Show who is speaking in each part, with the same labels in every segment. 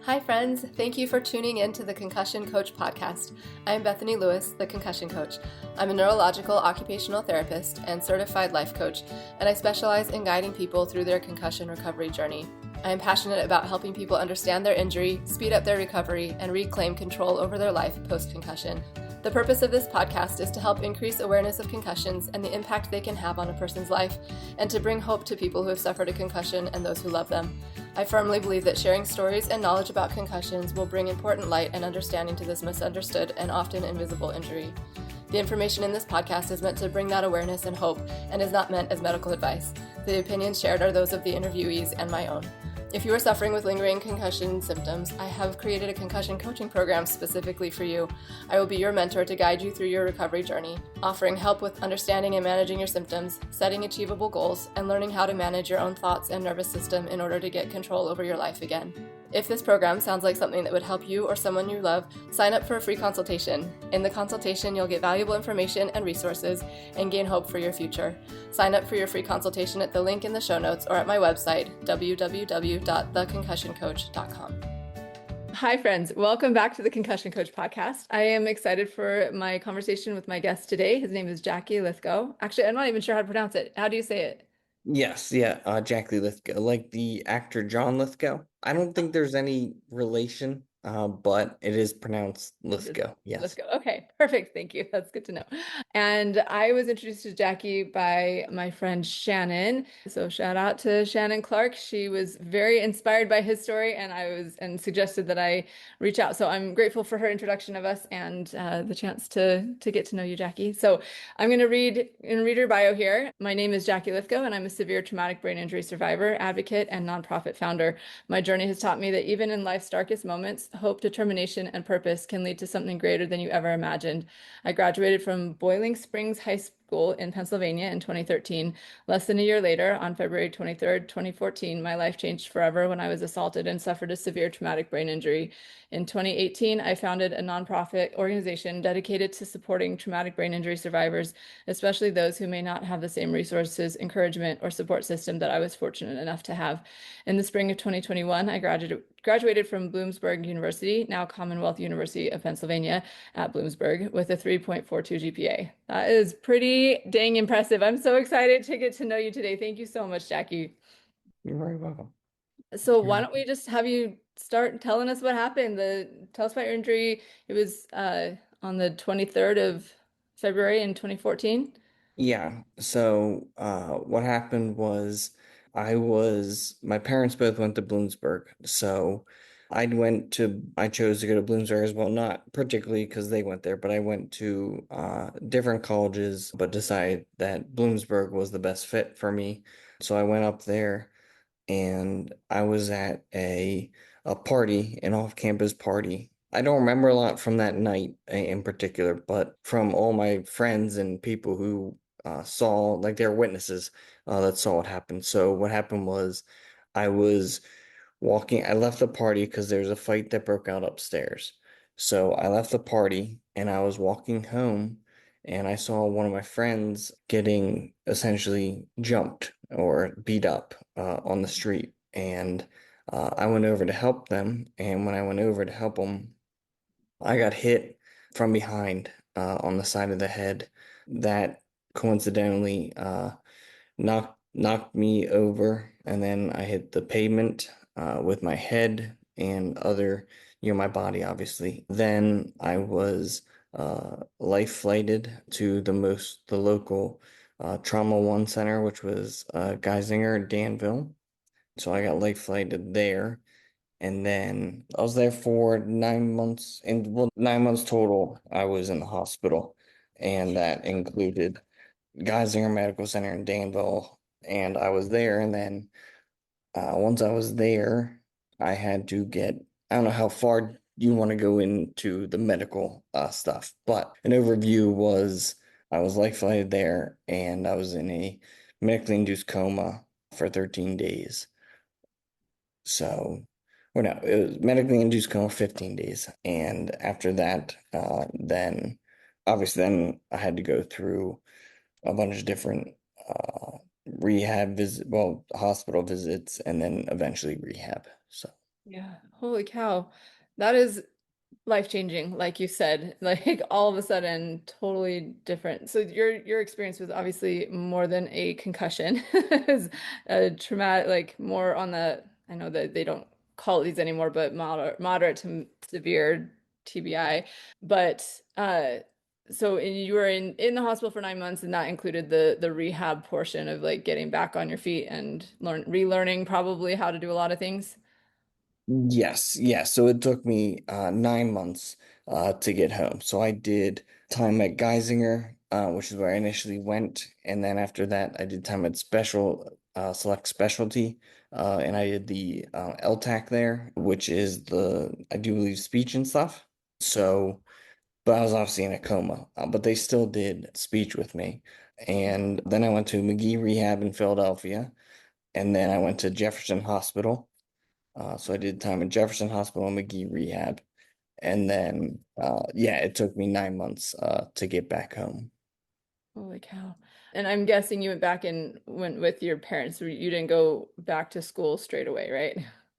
Speaker 1: Hi friends, thank you for tuning in to the Concussion Coach Podcast. I am Bethany Lewis, the Concussion Coach. I'm a neurological occupational therapist and certified life coach, and I specialize in guiding people through their concussion recovery journey. I am passionate about helping people understand their injury, speed up their recovery, and reclaim control over their life post-concussion. The purpose of this podcast is to help increase awareness of concussions and the impact they can have on a person's life, and to bring hope to people who have suffered a concussion and those who love them. I firmly believe that sharing stories and knowledge about concussions will bring important light and understanding to this misunderstood and often invisible injury. The information in this podcast is meant to bring that awareness and hope and is not meant as medical advice. The opinions shared are those of the interviewees and my own. If you are suffering with lingering concussion symptoms, I have created a concussion coaching program specifically for you. I will be your mentor to guide you through your recovery journey, offering help with understanding and managing your symptoms, setting achievable goals, and learning how to manage your own thoughts and nervous system in order to get control over your life again. If this program sounds like something that would help you or someone you love, sign up for a free consultation. In the consultation, you'll get valuable information and resources and gain hope for your future. Sign up for your free consultation at the link in the show notes or at my website, www.theconcussioncoach.com. Hi, friends. Welcome back to the Concussion Coach Podcast. I am excited for my conversation with my guest today. His name is Jackie Lithgow. Actually, I'm not even sure how to pronounce it. How do you say it?
Speaker 2: Yes, yeah, Jackie Lithgow, like the actor John Lithgow. I don't think there's any relation, but it is pronounced Lithgow. Yes.
Speaker 1: Let's go. Okay, perfect. Thank you. That's good to know. And I was introduced to Jackie by my friend Shannon. So shout out to Shannon Clark. She was very inspired by his story, and suggested that I reach out. So I'm grateful for her introduction of us and the chance to get to know you, Jackie. So I'm going to read her bio here. My name is Jackie Lithgow, and I'm a severe traumatic brain injury survivor, advocate, and nonprofit founder. My journey has taught me that even in life's darkest moments, hope, determination, and purpose can lead to something greater than you ever imagined. I graduated from Boiling Springs High School in Pennsylvania in 2013. Less than a year later, on February 23rd, 2014, my life changed forever when I was assaulted and suffered a severe traumatic brain injury. In 2018, I founded a nonprofit organization dedicated to supporting traumatic brain injury survivors, especially those who may not have the same resources, encouragement, or support system that I was fortunate enough to have. In the spring of 2021, I graduated from Bloomsburg University, now Commonwealth University of Pennsylvania at Bloomsburg, with a 3.42 GPA. That is pretty dang impressive. I'm so excited to get to know you today. Thank you so much, Jackie.
Speaker 2: You're very welcome.
Speaker 1: So why don't we just have you start telling us what happened? Tell us about your injury. It was on the 23rd of February in 2014.
Speaker 2: Yeah, so what happened was my parents both went to Bloomsburg, so I chose to go to Bloomsburg as well, not particularly because they went there, but I went to different colleges, but decided that Bloomsburg was the best fit for me. So I went up there and I was at a party, an off-campus party. I don't remember a lot from that night in particular, but from all my friends and people who saw, like, they were witnesses that saw what happened. So what happened was I was I left the party because there was a fight that broke out upstairs. So I left the party and I was walking home and I saw one of my friends getting essentially jumped or beat up on the street. And I went over to help them. And when I went over to help them, I got hit from behind on the side of the head. That coincidentally knocked me over. And then I hit the pavement with my head and my body, obviously. Then I was life flighted to the local Trauma One Center, which was Geisinger, Danville. So I got life flighted there. And then I was there for 9 months, and 9 months total. I was in the hospital, and that included Geisinger Medical Center in Danville. And I was there, and then once I was there, I had to I don't know how far you want to go into the medical stuff, but an overview was I was life flighted there and I was in a medically induced coma for 13 days. So, or no, it was medically induced coma 15 days. And after that, then obviously then I had to go through a bunch of different hospital visits, and then eventually rehab. So
Speaker 1: Yeah. Holy cow. That is life-changing, like you said. Like all of a sudden, totally different. So your experience was obviously more than a concussion. It's a traumatic, like more on the, I know that they don't call it these anymore, but moderate to severe TBI. But so you were in the hospital for 9 months, and that included the rehab portion of like getting back on your feet and relearning probably how to do a lot of things.
Speaker 2: Yes, yes. So it took me 9 months to get home. So I did time at Geisinger, which is where I initially went, and then after that, I did time at select specialty, and I did the LTAC there, which is I do believe speech and stuff. So, but I was obviously in a coma, but they still did speech with me, and then I went to McGee Rehab in Philadelphia, and then I went to Jefferson Hospital. So I did time in Jefferson Hospital and McGee Rehab. And then, yeah, it took me 9 months to get back home.
Speaker 1: Holy cow. And I'm guessing you went back and went with your parents. You didn't go back to school straight away, right?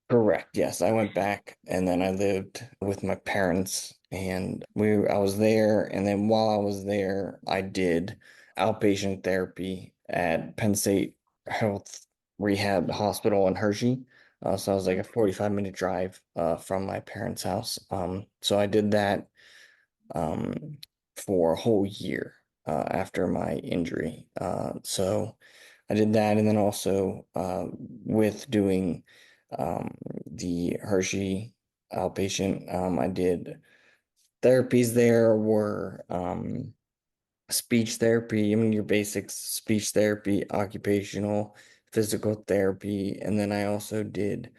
Speaker 2: Correct. Yes, I went back and then I lived with my parents and I was there. And then while I was there, I did outpatient therapy at Penn State Health Rehab Hospital in Hershey. So I was like a 45-minute drive from my parents' house. So I did that um, for a whole year after my injury. So I did that, and then also with doing the Hershey outpatient, I did therapies there were speech therapy, I mean your basics, speech therapy, occupational, physical therapy, and then I also did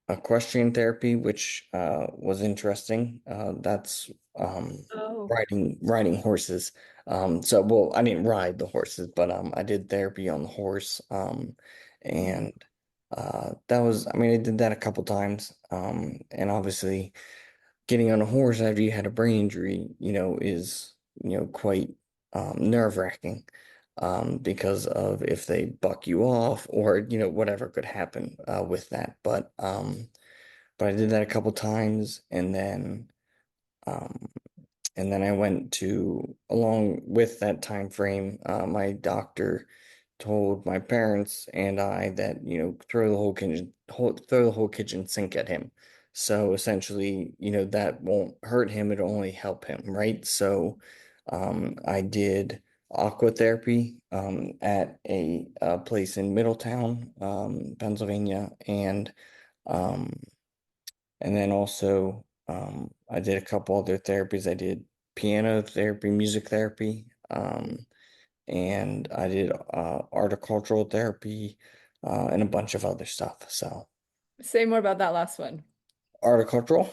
Speaker 2: equestrian therapy, which was interesting. That's
Speaker 1: Oh.
Speaker 2: riding horses. So well, I didn't ride the horses, but I did therapy on the horse. And that was, I mean, I did that a couple times. And obviously, getting on a horse after you had a brain injury, is quite nerve-wracking. Because of if they buck you off or whatever could happen with that. But I did that a couple times um and then I went to along with that time frame, my doctor told my parents and I that, throw the whole kitchen sink at him. So essentially, that won't hurt him, it'll only help him, right? So I did aquatherapy at a place in Middletown, Pennsylvania, um and then also, I did a couple other therapies. I did piano therapy, music therapy, and I did horticultural therapy, and a bunch of other stuff. So,
Speaker 1: Say more about that last one.
Speaker 2: horticultural,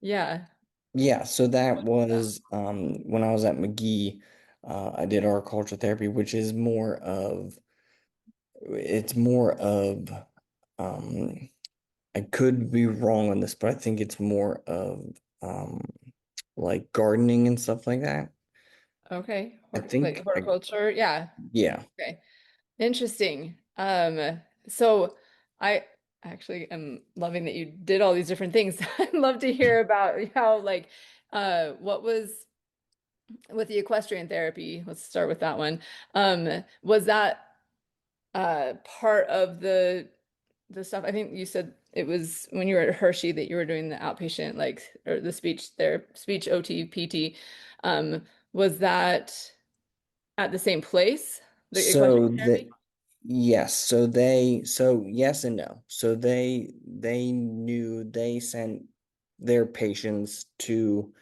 Speaker 1: Yeah.
Speaker 2: yeah. So that was when I was at McGee. I did horticultural therapy, which is it's more of, um, I could be wrong on this, but I think it's more of like gardening and stuff like that.
Speaker 1: Okay.
Speaker 2: I
Speaker 1: Like
Speaker 2: think
Speaker 1: horticulture. Yeah.
Speaker 2: yeah.
Speaker 1: Okay. Interesting. So I actually am loving that you did all these different things. I'd love to hear about how like what was with the equestrian therapy. Let's start with that one. Was that part of the stuff? I think you said it was when you were at Hershey that you were doing the outpatient, like, or the speech OT PT. Was that at the same place, the equestrian
Speaker 2: So that
Speaker 1: therapy?
Speaker 2: yes, so yes and no. So they knew they sent their patients to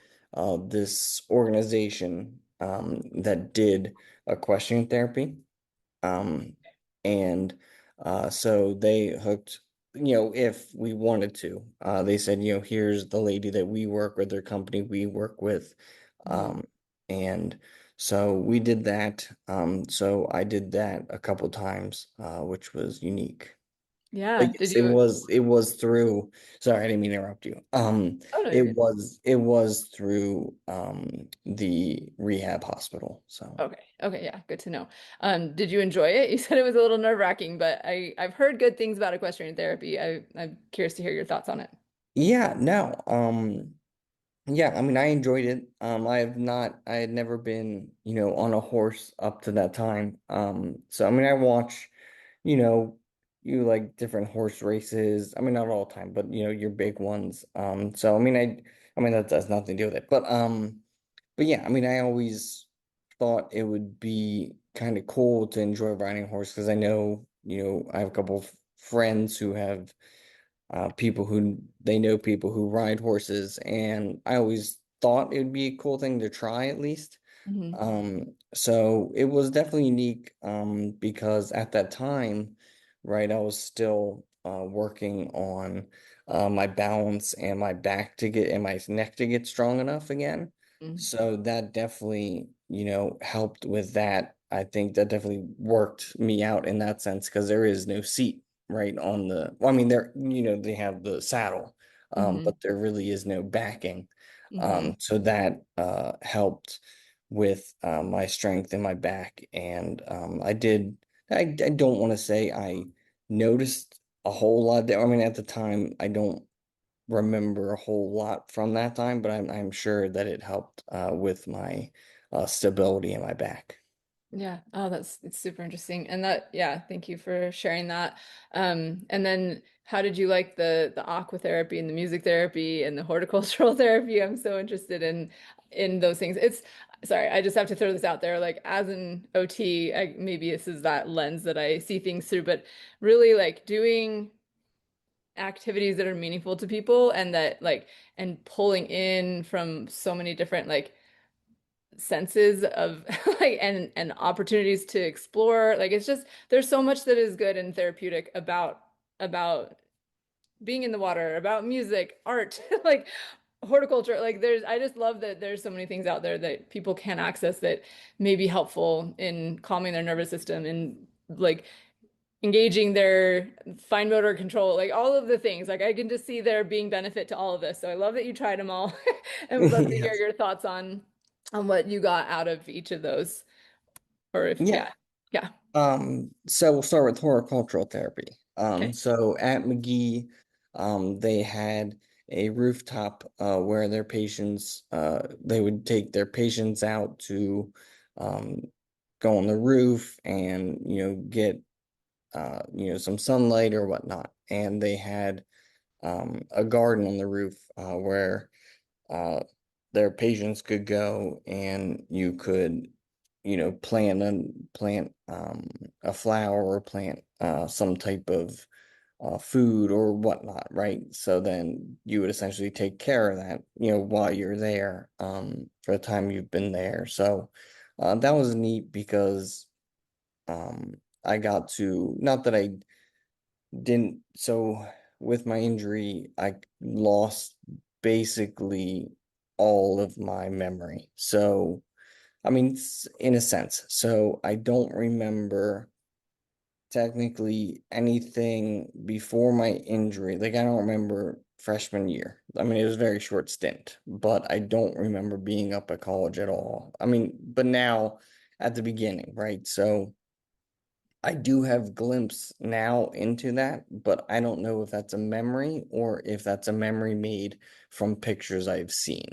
Speaker 2: this organization that did equestrian therapy. Um, and so they hooked, if we wanted to, they said, here's the lady that we work with, their company we work with.
Speaker 1: Mhm.
Speaker 2: Um, and so we did that. So I did that a couple times, which was unique.
Speaker 1: Yeah.
Speaker 2: But
Speaker 1: Did
Speaker 2: yes,
Speaker 1: you?
Speaker 2: it was through, sorry, I didn't mean to interrupt you.
Speaker 1: Oh no, you're good.
Speaker 2: It was through the rehab hospital. So
Speaker 1: Okay. Okay. Yeah. Good to know. Did you enjoy it? You said it was a little nerve-wracking, but I've heard good things about equestrian therapy. I'm curious to hear your thoughts on it.
Speaker 2: yeah, no. Yeah, I mean, I enjoyed it. I had never been, on a horse up to that time. So I mean, I watch, you know, you like different horse races. I mean, not all the time, but your big ones. So I mean, that has nothing to do with it. But yeah, I mean, I always thought it would be kind of cool to enjoy riding a horse because I know, I have a couple of friends who have people who they know people who ride horses, and I always thought it would be a cool thing to try at least.
Speaker 1: Hmm.
Speaker 2: So it was definitely unique because at that time, right, I was still working on my balance and my back to get and my neck to get strong enough again. So that definitely, helped with that. I think that definitely worked me out in that sense because there is no seat right on well, I mean, they have the saddle,
Speaker 1: Hmm.
Speaker 2: but there really is no backing.
Speaker 1: Hmm.
Speaker 2: So that helped with my strength in my back. And I don't want to say I noticed a whole lot there. I mean, at the time, I don't remember a whole lot from that time, but I'm sure that it helped with my stability in my back.
Speaker 1: Yeah. Oh, it's super interesting. And yeah, thank you for sharing that. And then how did you like the aquatherapy and the music therapy and the horticultural therapy? I'm so interested in those things. Sorry, I just have to throw this out there. Like as an OT, maybe this is that lens that I see things through, but really like doing activities that are meaningful to people and that like and pulling in from so many different like senses of like and opportunities to explore. Like it's just there's so much that is good and therapeutic about being in the water, about music, art, like horticulture. Like there's I just love that there's so many things out there that people can access that may be helpful in calming their nervous system and like engaging their fine motor control, like all of the things. Like I can just see there being benefit to all of this. So I love that you tried them all and would love to hear
Speaker 2: Yes.
Speaker 1: your thoughts on what you got out of each of those. Or if
Speaker 2: Yeah.
Speaker 1: yeah. Yeah.
Speaker 2: So we'll start with horticultural therapy.
Speaker 1: Okay.
Speaker 2: So at McGee, they had a rooftop where they would take their patients out to um, go on the roof and, get, some sunlight or whatnot. And they had a garden on the roof where uh, their patients could go and you could, plant a flower or plant some type of food or whatnot, right? So then you would essentially take care of that, while you're there, for the time you've been there. So that was neat because I got to, not that I didn't, so with my injury, I lost basically all of my memory. So, I mean, in a sense, so I don't remember technically anything before my injury. Like, I don't remember freshman year. I mean, it was a very short stint, but I don't remember being up at college at all. I mean, but now at the beginning, right? So, I do have glimpse now into that, but I don't know if that's a memory or if that's a memory made from pictures I've seen,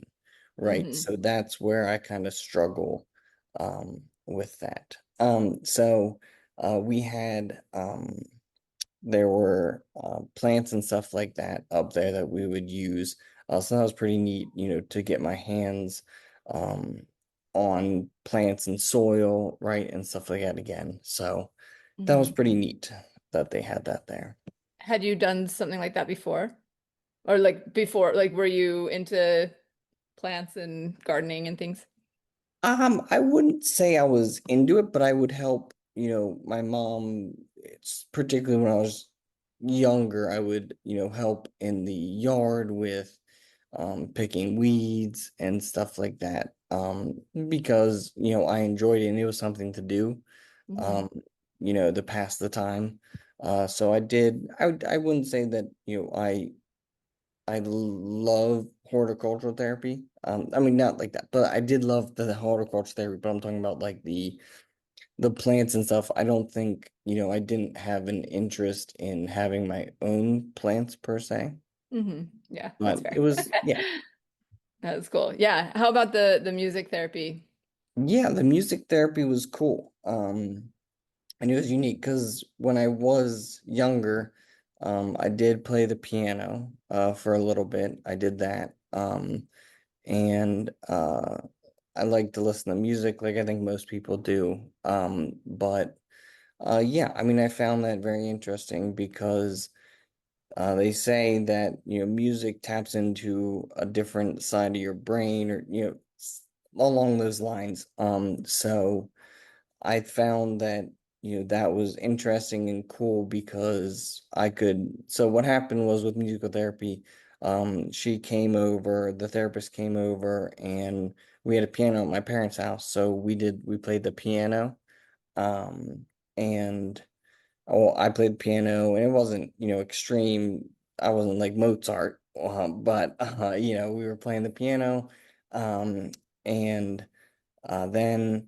Speaker 2: right?
Speaker 1: Hmm.
Speaker 2: So that's where I kind of struggle with that. So we had there were plants and stuff like that up there that we would use. So that was pretty neat, to get my hands um, on plants and soil, right, and stuff like that again. So that was
Speaker 1: Hmm.
Speaker 2: pretty neat that they had that there.
Speaker 1: Had you done something like that before? Or like before, like were you into plants and gardening and things?
Speaker 2: I wouldn't say I was into it, but I would help, my mom. It's particularly when I was younger, I would, help in the yard with picking weeds and stuff like that. Because, I enjoyed it and it was something to do,
Speaker 1: Hmm.
Speaker 2: um, to pass the time. So I wouldn't say that, I love horticultural therapy. I mean, not like that, but I did love the horticultural therapy, but I'm talking about like the plants and stuff. I don't think, I didn't have an interest in having my own plants per se,
Speaker 1: Yeah, that's
Speaker 2: but it
Speaker 1: fair.
Speaker 2: was, yeah.
Speaker 1: That's cool. Yeah. How about the music therapy?
Speaker 2: Yeah, the music therapy was cool. And it was unique because when I was younger, I did play the piano for a little bit. I did that. And I like to listen to music like I think most people do. But yeah, I mean, I found that very interesting because they say that, music taps into a different side of your brain or, along those lines. So I found that, that was interesting and cool because so what happened was with musical therapy, she came over, the therapist came over, and we had a piano at my parents' house. So we played the piano. Um, and I played the piano and it wasn't, extreme. I wasn't like Mozart, but, we were playing the piano. Um, and, then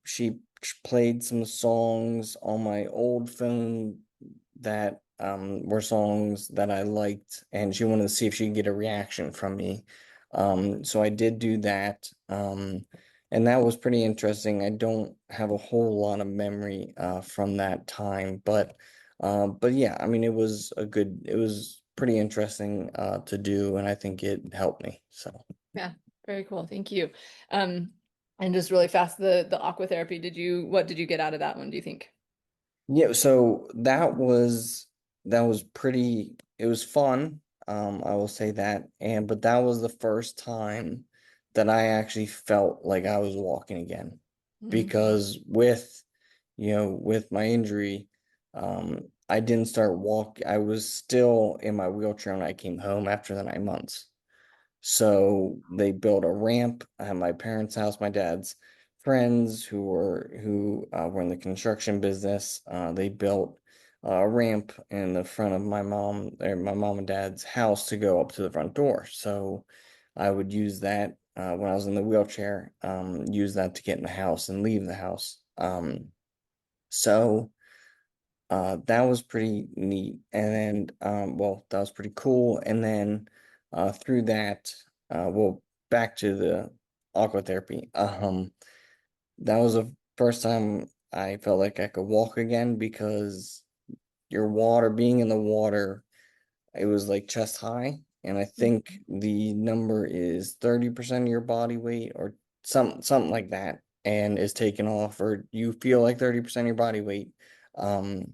Speaker 2: she played some songs on my old phone that were songs that I liked, and she wanted to see if she could get a reaction from me. So I did do that, and that was pretty interesting. I don't have a whole lot of memory from that time, but yeah, I mean, it was pretty interesting to do, and I think it helped me. So.
Speaker 1: Yeah, very cool. Thank you. Um, and just really fast, the aqua therapy, what did you get out of that one, do you think?
Speaker 2: Yeah, so that was pretty it was fun. I will say that. But that was the first time that I actually felt like I was walking again.
Speaker 1: Mm,
Speaker 2: Because with my injury, I didn't start I was still in my wheelchair when I came home after the 9 months. So they built a ramp at my parents' house, my dad's friends who were in the construction business. They built a ramp in the front of my mom and dad's house to go up to the front door. So I would use that when I was in the wheelchair, use that to get in the house and leave the house. So that was pretty neat. And then, well, that was pretty cool. And then through that, well, back to the aqua therapy. That was the first time I felt like I could walk again because being in the water, it was like chest high. And I think the number is 30% of your body weight or something like that, and is taken off, or you feel like 30% of your body weight. Um,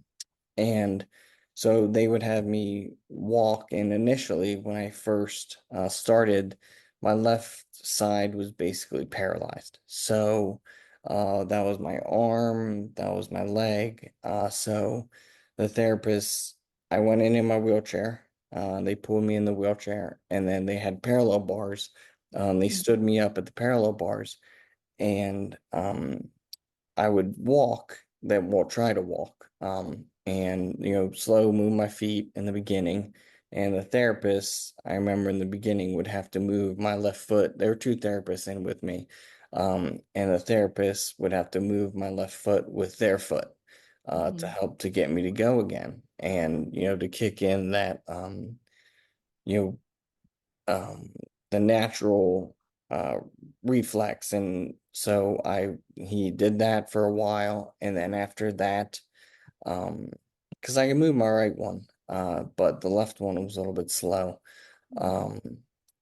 Speaker 2: and so they would have me walk. And initially, when I first started, my left side was basically paralyzed. So that was my arm, that was my leg. So the therapist, I went in my wheelchair. They pulled me in the wheelchair, and then they had parallel bars. They stood me up at the parallel bars, and I would try to walk, and slow move my feet in the beginning. And the therapist, I remember in the beginning, would have to move my left foot. There were two therapists in with me, and the therapist would have to move my left foot with their foot, to
Speaker 1: mhm,
Speaker 2: help to get me to go again, and to kick in that, you know um, the natural uh, reflex. And so he did that for a while. And then after that, because I can move my right one, but the left one was a little bit slow. Um,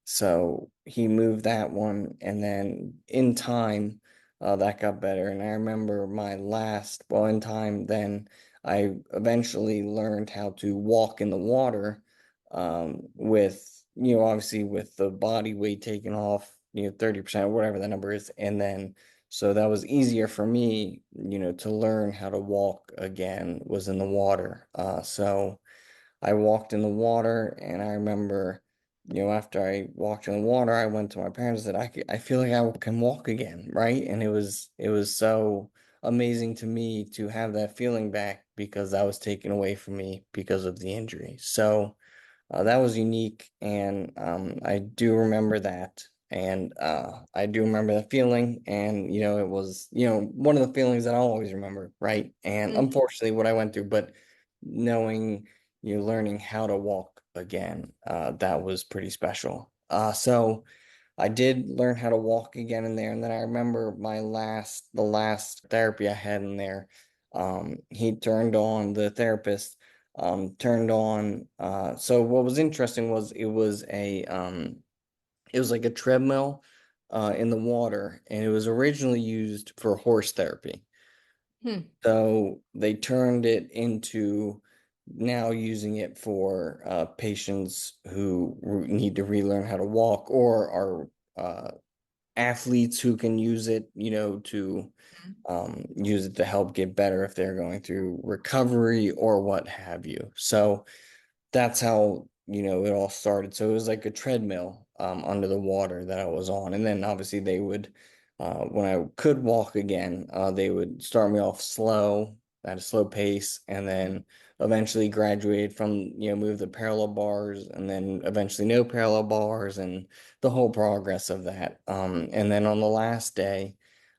Speaker 2: so he moved that one, and then in time, that got better. And I remember in time, then I eventually learned how to walk in the water, obviously with the body weight taken off, 30% or whatever the number is. And then, so that was easier for me, to learn how to walk again was in the water. So I walked in the water, and I remember, after I walked in the water, I went to my parents and said, I feel like I can walk again, right? And it was so amazing to me to have that feeling back because that was taken away from me because of the injury. So that was unique, and I do remember that, and I do remember that feeling, and it was one of the feelings that I'll always remember, right? And
Speaker 1: Mhm.
Speaker 2: unfortunately, what I went through, but knowing learning how to walk again, that was pretty special. So I did learn how to walk again in there, and then I remember the last therapy I had in there. He turned on the therapist, turned on. So what was interesting was it was like a treadmill, in the water, and it was originally used for horse therapy.
Speaker 1: Hmm.
Speaker 2: So they turned it into now using it for patients who need to relearn how to walk or are athletes who can use it, to use it to help get better if they're going through recovery or what have you. So that's how it all started. So it was like a treadmill under the water that I was on, and then obviously they would when I could walk again, they would start me off slow at a slow pace, and then eventually graduate from move the parallel bars, and then eventually no parallel bars, and the whole progress of that. And then on the last day,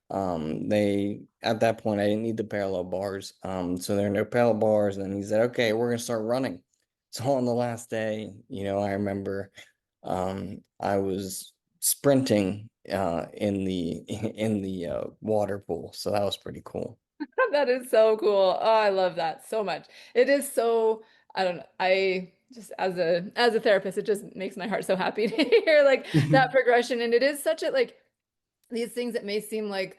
Speaker 2: they at that point I didn't need the parallel bars, so there are no parallel bars, and then he said, okay, we're gonna start running. So on the last day, I remember I was sprinting in the water pool. So that was pretty cool.
Speaker 1: That is so cool. Oh, I love that so much. It is so, I don't know. I just as a therapist, it just makes my heart so happy to hear like that progression. And it is such a like these things that may seem like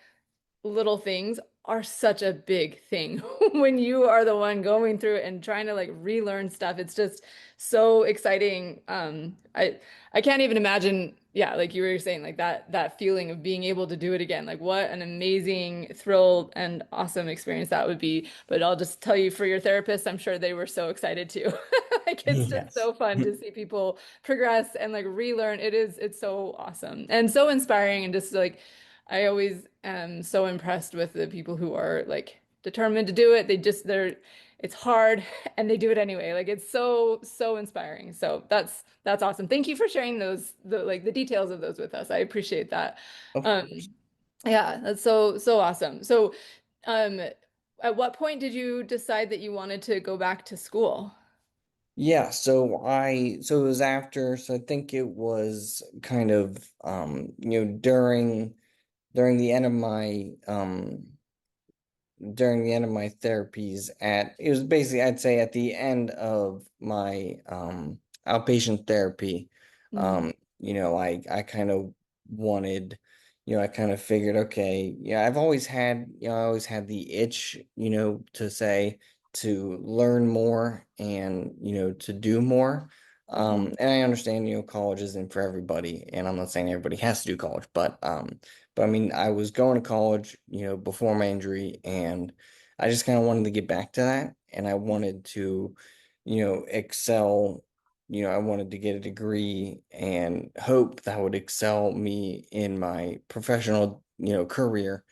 Speaker 1: little things are such a big thing when you are the one going through it and trying to like relearn stuff. It's just so exciting. I can't even imagine, yeah, like you were saying, like that feeling of being able to do it again. Like what an amazing thrill and awesome experience that would be. But I'll just tell you for your therapist, I'm sure they were so excited too. Like it's just
Speaker 2: Yes.
Speaker 1: so fun to see people progress and like relearn. It's so awesome and so inspiring and just like I always am so impressed with the people who are like determined to do it. It's hard and they do it anyway. Like it's so inspiring. So that's awesome. Thank you for sharing the details of those with us. I appreciate that.
Speaker 2: Of course.
Speaker 1: Um, yeah, that's so awesome. So, um, at what point did you decide that you wanted to go back to school?
Speaker 2: Yeah, so it was after, so I think it was kind of during the end of my therapies, at it was basically, I'd say, at the end of my outpatient therapy.
Speaker 1: Mhm.
Speaker 2: I kind of wanted, I kind of figured, okay, yeah, I've always had, I always had the itch, to say, to learn more and to do more. And I understand, college isn't for everybody, and I'm not saying everybody has to do college, but I mean, I was going to college, before my injury, and I just kind of wanted to get back to that. And I wanted to, excel. I wanted to get a degree and hope that would excel me in my professional, career.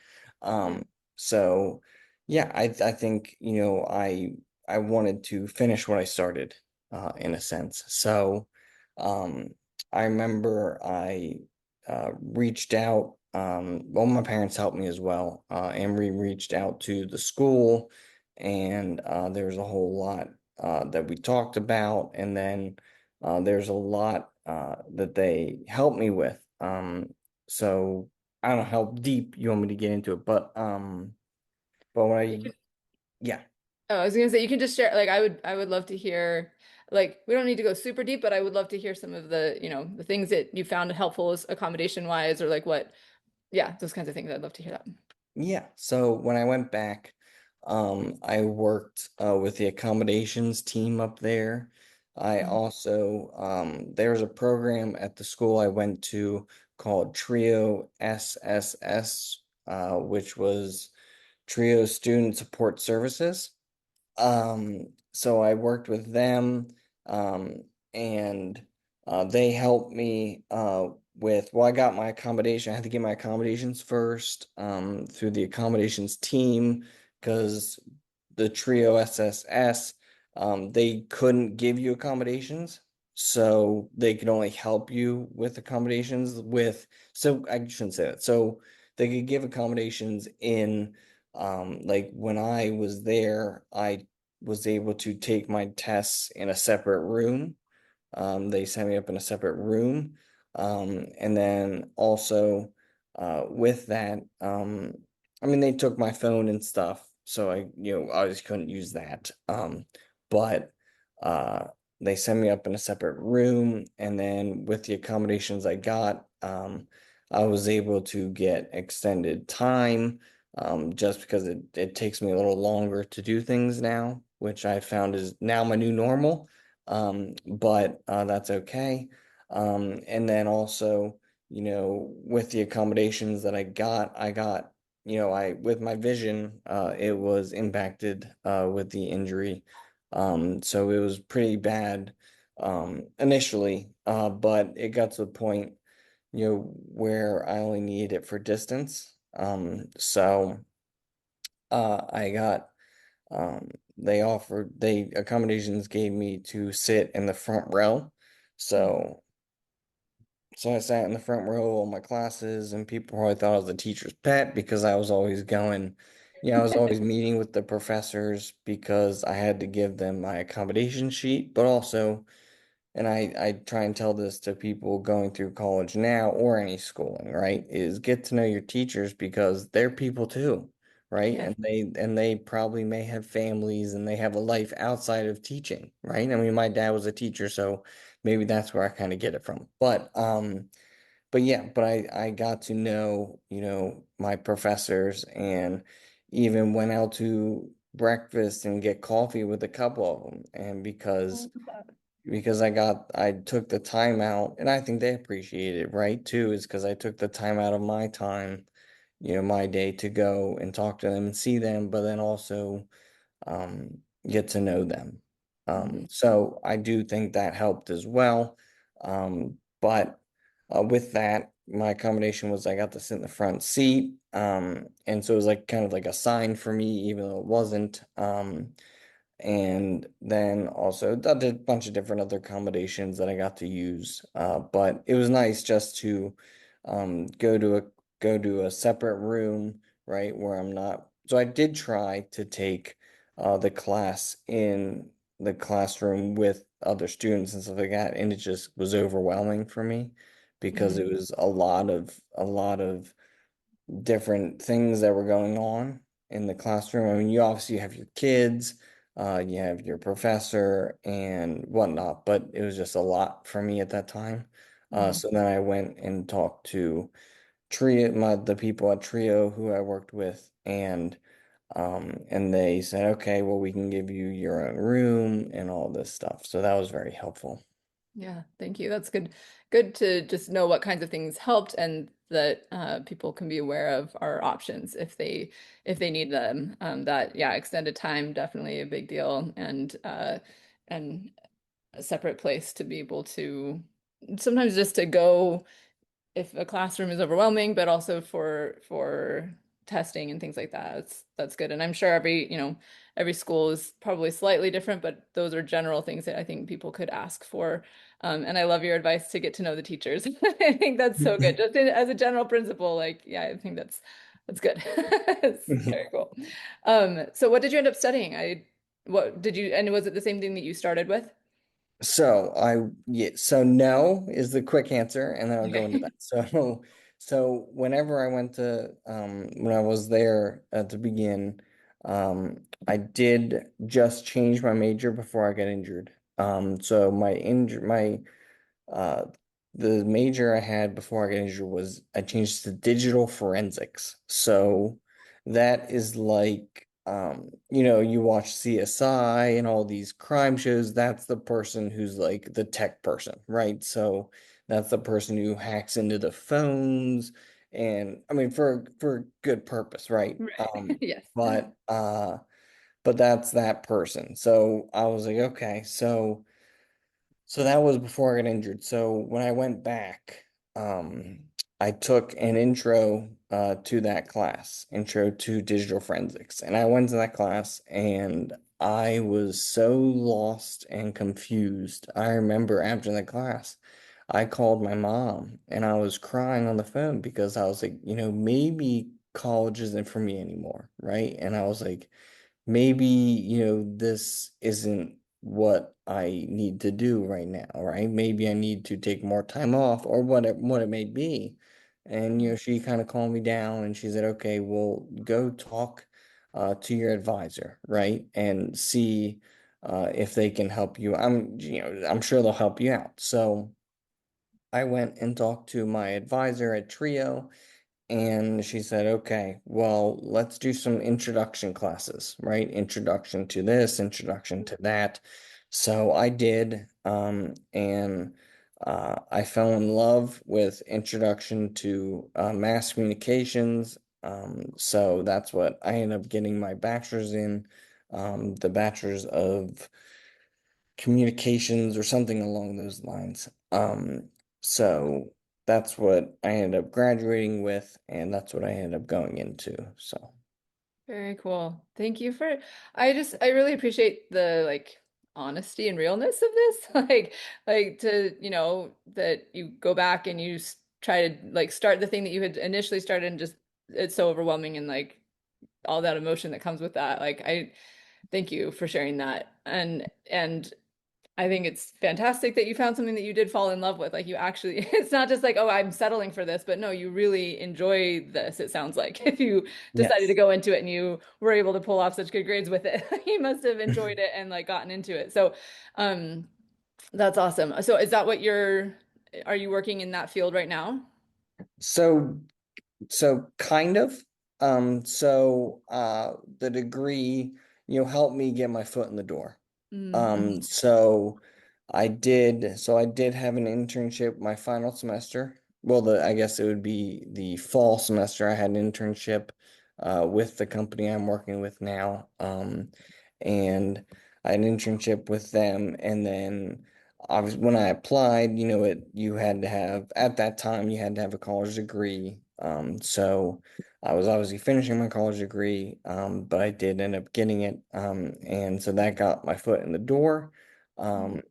Speaker 1: Mhm.
Speaker 2: So yeah, I think, I wanted to finish what I started, in a sense. So, um, I remember I reached out. Well, my parents helped me as well, and we reached out to the school, and there's a whole lot that we talked about, and then there's a lot that they helped me with. So I don't know how deep you want me to get into it, but when
Speaker 1: You
Speaker 2: I
Speaker 1: can,
Speaker 2: yeah.
Speaker 1: oh, I was gonna say you can just share like I would love to hear like we don't need to go super deep, but I would love to hear some of the things that you found helpful as accommodation wise or like what yeah, those kinds of things. I'd love to hear that.
Speaker 2: Yeah, so when I went back, I worked with the accommodations team up there. I
Speaker 1: Mhm.
Speaker 2: also there was a program at the school I went to called Trio SSS, which was Trio Student Support Services. So I worked with them, and they helped me well, I got my accommodation. I had to get my accommodations first, through the accommodations team, because the Trio SSS, they couldn't give you accommodations, so they could only help you with accommodations with, so I shouldn't say that. So they could give accommodations in, like when I was there, I was able to take my tests in a separate room. They set me up in a separate room. And then also, with that, I mean, they took my phone and stuff, so I just couldn't use that. But uh, they set me up in a separate room, and then with the accommodations I got, I was able to get extended time, just because it takes me a little longer to do things now, which I found is now my new normal. But that's okay. And then also, with the accommodations that I got, with my vision, it was impacted with the injury. So it was pretty bad initially, but it got to the point, where I only needed it for distance. So I got they accommodations gave me to sit in the front row. So I sat in the front row of all my classes, and people probably thought I was the teacher's pet because I was always going, I was always meeting with the professors because I had to give them my accommodation sheet, but also, and I try and tell this to people going through college now or any schooling, right? Is get to know your teachers because they're people too, right?
Speaker 1: Yes.
Speaker 2: And they probably may have families and they have a life outside of teaching, right? I mean, my dad was a teacher, so maybe that's where I kind of get it from. But yeah, but I got to know, my professors, and even went out to breakfast and get coffee with a couple of them. And because I took the time out, and I think they appreciate it, right? Too, is because I took the time out of my time, my day to go and talk to them and see them, but then also get to know them.
Speaker 1: Mhm.
Speaker 2: So I do think that helped as well. But with that, my accommodation was I got to sit in the front seat. And so it was like kind of like a sign for me, even though it wasn't. And then also did a bunch of different other accommodations that I got to use. But it was nice just to go to a separate room, right, where I'm not. So I did try to take the class in the classroom with other students and stuff like that, and it just was overwhelming for me because
Speaker 1: Mhm.
Speaker 2: it was a lot of different things that were going on in the classroom. I mean, you obviously have your kids, you have your professor and whatnot, but it was just a lot for me at that time.
Speaker 1: Mhm.
Speaker 2: So then I went and talked to the people at Trio who I worked with, and they said, okay, well, we can give you your own room and all this stuff. So that was very helpful.
Speaker 1: Yeah, thank you. That's good. Good to just know what kinds of things helped and that people can be aware of our options if they need them. That yeah, extended time definitely a big deal, and a separate place to be able to sometimes just to go if a classroom is overwhelming, but also for testing and things like that. That's good. And I'm sure every school is probably slightly different, but those are general things that I think people could ask for. And I love your advice to get to know the teachers. I think that's so good. Just as a general principle, like yeah, I think that's good. It's very cool. So what did you end up studying? What did you, and was it the same thing that you started with?
Speaker 2: So no is the quick answer, and then I'll go into
Speaker 1: Okay.
Speaker 2: that. So whenever I went to when I was there to begin, I did just change my major before I got injured. So uh, the major I had before I got injured was I changed to digital forensics. So that is like, you watch CSI and all these crime shows. That's the person who's like the tech person, right? So that's the person who hacks into the phones, and I mean for good purpose, right?
Speaker 1: Right. Yes.
Speaker 2: But that's that person. So I was like, okay, so that was before I got injured. So when I went back, um, I took an intro to that class, intro to digital forensics, and I went to that class and I was so lost and confused. I remember after the class, I called my mom and I was crying on the phone because I was like, maybe college isn't for me anymore, right? And I was like, maybe, this isn't what I need to do right now, right? Maybe I need to take more time off or what it may be. And, she kind of calmed me down and she said, okay, well, go talk to your advisor, right? And see if they can help you. I'm sure they'll help you out. So I went and talked to my advisor at Trio and she said, okay, well, let's do some introduction classes, right? Introduction to this, introduction to that. So I did, and I fell in love with introduction to mass communications. So that's what I ended up getting my bachelor's in, the bachelor's of communications or something along those lines. So that's what I ended up graduating with, and that's what I ended up going into. So,
Speaker 3: Very cool. Thank you for, I really appreciate the like honesty and realness of this. Like to, that you go back and you try to like start the thing that you had initially started and just it's so overwhelming and like all that emotion that comes with that. Like I thank you for sharing that. And I think it's fantastic that you found something that you did fall in love with. Like you actually, it's not just like, oh, I'm settling for this, but no, you really enjoy this. It sounds like if you decided to
Speaker 2: yes.
Speaker 3: go into it and you were able to pull off such good grades with it, you must have enjoyed it and like gotten into it. So, um, that's awesome. So is that are you working in that field right now?
Speaker 2: So, so kind of. The degree, helped me get my foot in the door.
Speaker 3: Mm-hmm.
Speaker 2: So I did have an internship my final semester. Well, I guess it would be the fall semester. I had an internship with the company I'm working with now. And I had an internship with them. And then obviously when I applied, you had to have at that time you had to have a college degree. So I was obviously finishing my college degree, but I did end up getting it. And so that got my foot in the door. So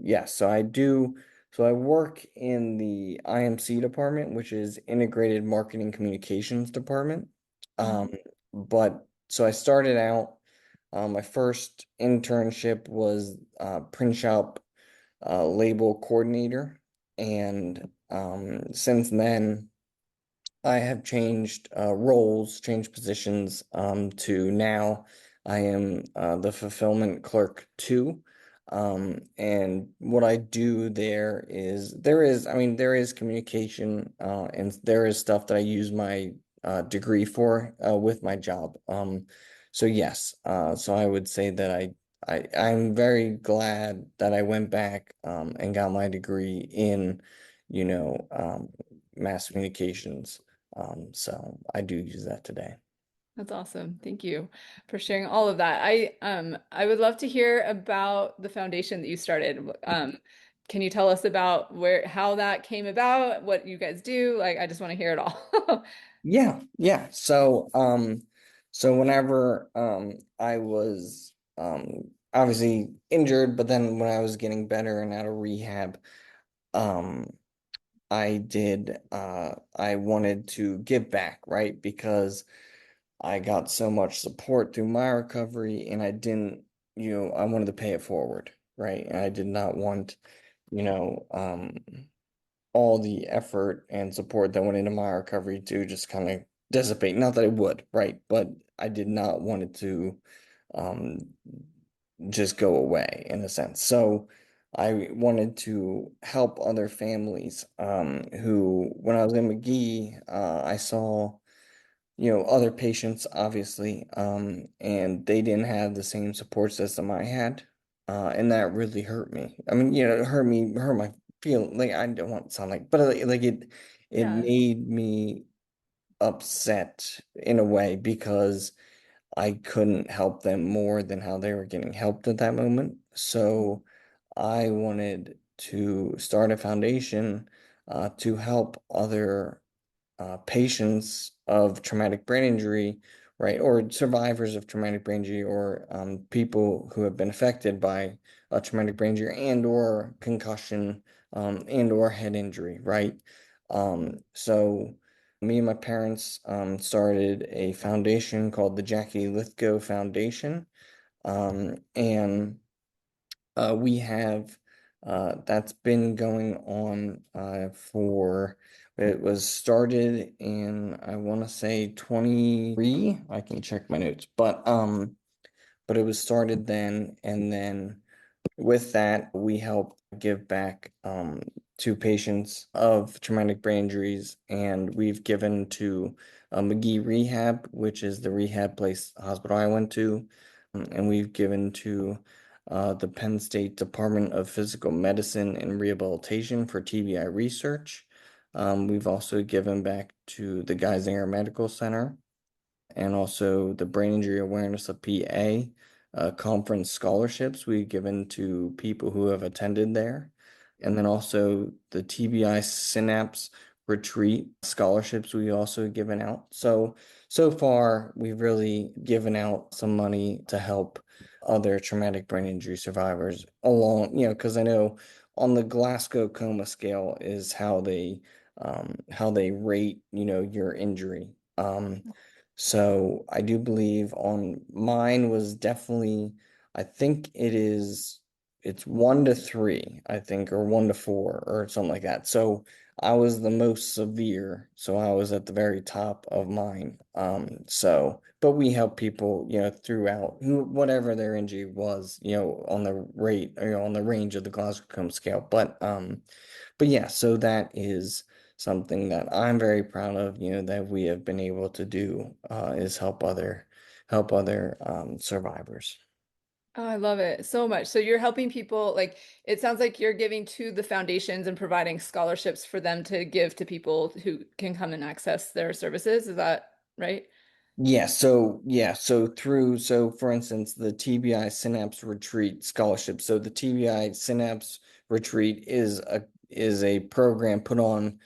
Speaker 2: yes, so I do. So I work in the IMC department, which is Integrated Marketing Communications Department. Um, but so I started out, my first internship was print shop label coordinator. And since then, I have changed roles, changed positions to now I am the fulfillment clerk too. And what I do there is communication and there is stuff that I use my degree for with my job. So yes, so I would say that I'm very glad that I went back and got my degree in, you know, um, mass communications. So I do use that today.
Speaker 3: That's awesome. Thank you for sharing all of that. I would love to hear about the foundation that you started. Can you tell us about how that came about, what you guys do? Like, I just want to hear it all.
Speaker 2: Yeah, yeah. So whenever I was obviously injured, but then when I was getting better and out of rehab, um I wanted to give back, right? Because I got so much support through my recovery and I didn't, I wanted to pay it forward, right? And I did not want, you know, all the effort and support that went into my recovery to just kind of dissipate. Not that it would, right? But I did not want it to um, just go away in a sense. So I wanted to help other families who, when I was in McGee, I saw, other patients, obviously, and they didn't have the same support system I had. And that really hurt me. I mean, it hurt my feeling. Like, I don't want to sound like, but it
Speaker 3: Yeah.
Speaker 2: made me upset in a way because I couldn't help them more than how they were getting helped at that moment. So I wanted to start a foundation to help other patients of traumatic brain injury, right, or survivors of traumatic brain injury, or people who have been affected by a traumatic brain injury and or concussion and or head injury, right? So me and my parents started a foundation called the Jackie Lithgow Foundation, and we have that's been going on for it was started in I want to say 23. I can check my notes, but it was started then, and then with that, we help give back to patients of traumatic brain injuries, and we've given to McGee Rehab, which is the rehab place hospital I went to, and we've given to the Penn State Department of Physical Medicine and Rehabilitation for TBI research. We've also given back to the Geisinger Medical Center and also the Brain Injury Awareness of PA conference scholarships we've given to people who have attended there. And then also the TBI Synapse Retreat scholarships we also given out. So far, we've really given out some money to help other traumatic brain injury survivors along, because I know on the Glasgow coma scale is how they rate, your injury. So I do believe on mine was definitely, I think it's 1 to 3, I think, or 1 to 4 or something like that. So I was the most severe. So I was at the very top of mine. But we help people, throughout whatever their injury was, on the rate or on the range of the Glasgow Coma scale. But yeah, so that is something that I'm very proud of, that we have been able to do is help other survivors.
Speaker 3: Oh, I love it so much. So you're helping people, like it sounds like you're giving to the foundations and providing scholarships for them to give to people who can come and access their services. Is that right?
Speaker 2: So for instance, the TBI Synapse Retreat Scholarship. So the TBI Synapse Retreat is a program put on,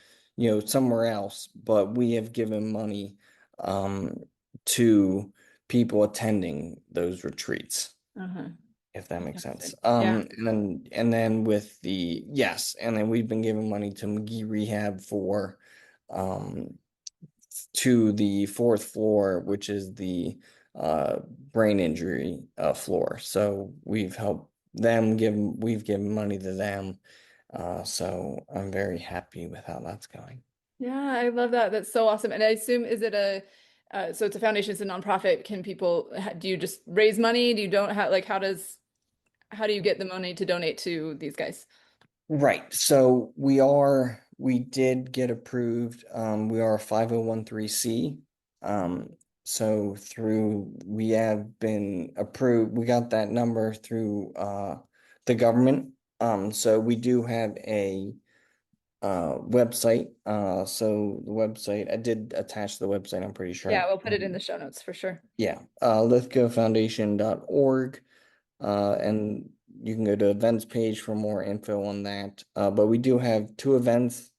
Speaker 2: somewhere else, but we have given money to people attending those retreats,
Speaker 3: Uh-huh.
Speaker 2: if that makes sense.
Speaker 3: Fantastic. Yeah.
Speaker 2: And then we've been giving money to McGee Rehab for um to the fourth floor, which is the brain injury floor. So we've given money to them. So I'm very happy with how that's going.
Speaker 3: Yeah, I love that. That's so awesome. And I assume, is it so it's a foundation, it's a nonprofit. Can people, do you just raise money? Do you don't have, like, how do you get the money to donate to these guys?
Speaker 2: Right. So we did get approved. We are a 501(c). So we have been approved. We got that number through the government. So we do have a website. So the website, I did attach the website, I'm pretty
Speaker 3: Yeah,
Speaker 2: sure.
Speaker 3: we'll put it in the show notes for sure.
Speaker 2: Yeah, lithgowfoundation.org. And you can go to events page for more info on that. But we do have 2 events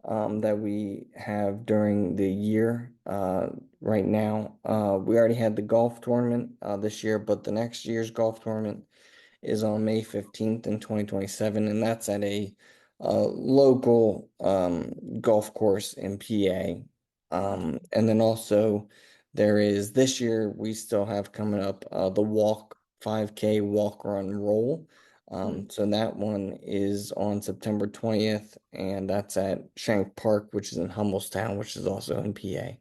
Speaker 2: that we have during the year right now. We already had the golf tournament this year, but the next year's golf tournament is on May 15th in 2027, and that's at a local golf course in PA. And then also there is this year we still have coming up the walk 5K walk run roll. So that one is on September 20th, and that's at Shank Park, which is in Hummelstown, which is also in PA,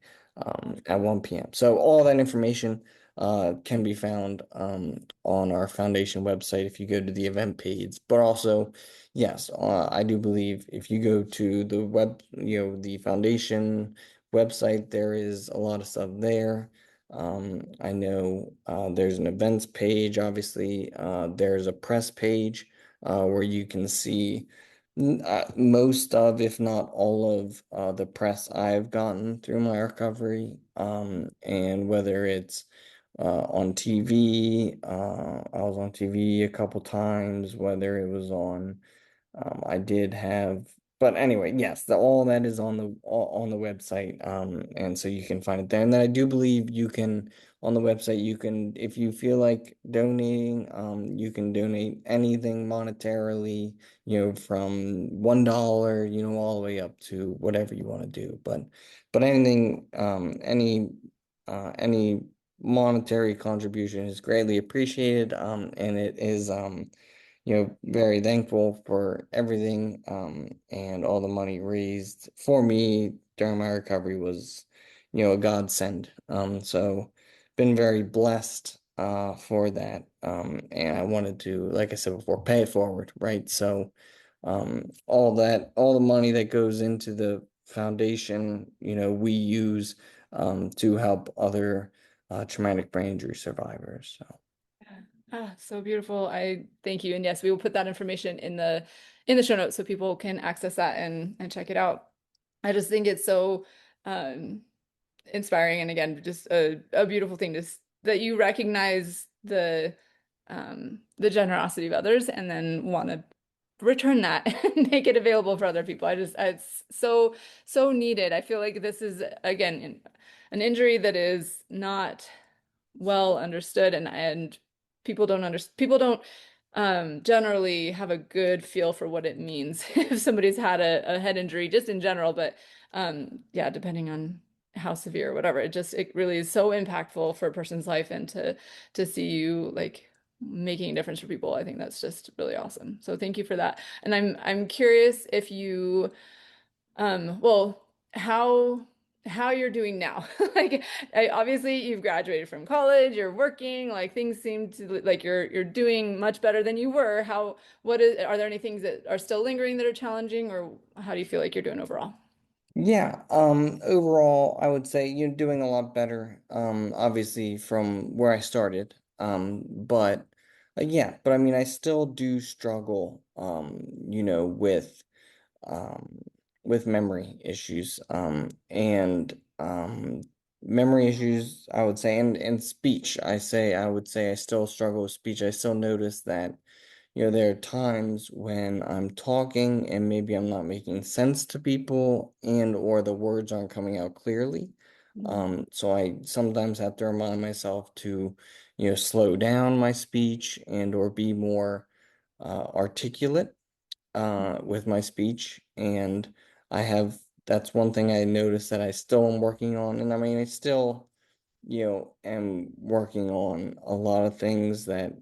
Speaker 2: at 1 p.m. So all that information can be found on our foundation website if you go to the event page. But also, yes, I do believe if you go to the foundation website, there is a lot of stuff there. I know there's an events page, obviously. There's a press page where you can see most of, if not all of, the press I've gotten through my recovery. And whether it's on TV, I was on TV a couple times, whether it was on I did have, but anyway, yes, all that is on on the website, and so you can find it there. And then I do believe you can on the website you can, if you feel like donating, you can donate anything monetarily, from $1, all the way up to whatever you want to do. But anything, any monetary contribution is greatly appreciated, and it is very thankful for everything, and all the money raised for me during my recovery was, a godsend. So been very blessed for that. And I wanted to, like I said before, pay it forward, right? So all the money that goes into the foundation, we use to help other traumatic brain injury survivors. So.
Speaker 3: So beautiful. I thank you. And yes, we will put that information in the show notes so people can access that and check it out. I just think it's so inspiring, and again, just a beautiful thing that you recognize the generosity of others and then want to return that and make it available for other people. It's so needed. I feel like this is again an injury that is not well understood, and people don't generally have a good feel for what it means if somebody's had a head injury just in general, but yeah, depending on how severe or whatever, it really is so impactful for a person's life, and to see you like making a difference for people, I think that's just really awesome. So thank you for that. And I'm curious if you well, how you're doing now. Like, obviously you've graduated from college, you're working, like things seem to like you're doing much better than you were. Are there any things that are still lingering that are challenging, or how do you feel like you're doing overall?
Speaker 2: Yeah, overall, I would say you're doing a lot better, obviously from where I started. But yeah, but I mean, I still do struggle, um, with memory issues, and memory issues, I would say, and speech. I would say I still struggle with speech. I still notice that there are times when I'm talking and maybe I'm not making sense to people and or the words aren't coming out clearly. So I sometimes have to remind myself to, slow down my speech and or be more articulate with my speech. And I have that's one thing I noticed that I still am working on. And I mean, I still am working on a lot of things that,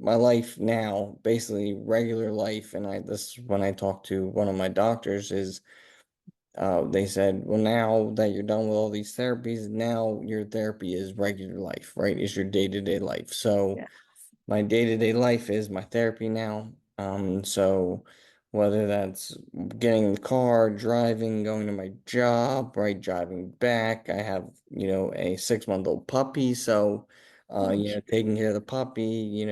Speaker 2: my life now, basically regular life. And this is when I talked to one of my doctors is, they said, well, now that you're done with all these therapies, now your therapy is regular life, right? Is your day-to-day life. So
Speaker 3: Yeah.
Speaker 2: my day-to-day life is my therapy now. So whether that's getting in the car, driving, going to my job, right, driving back, I have, a 6-month-old puppy. So,
Speaker 3: Oh,
Speaker 2: taking care of the puppy,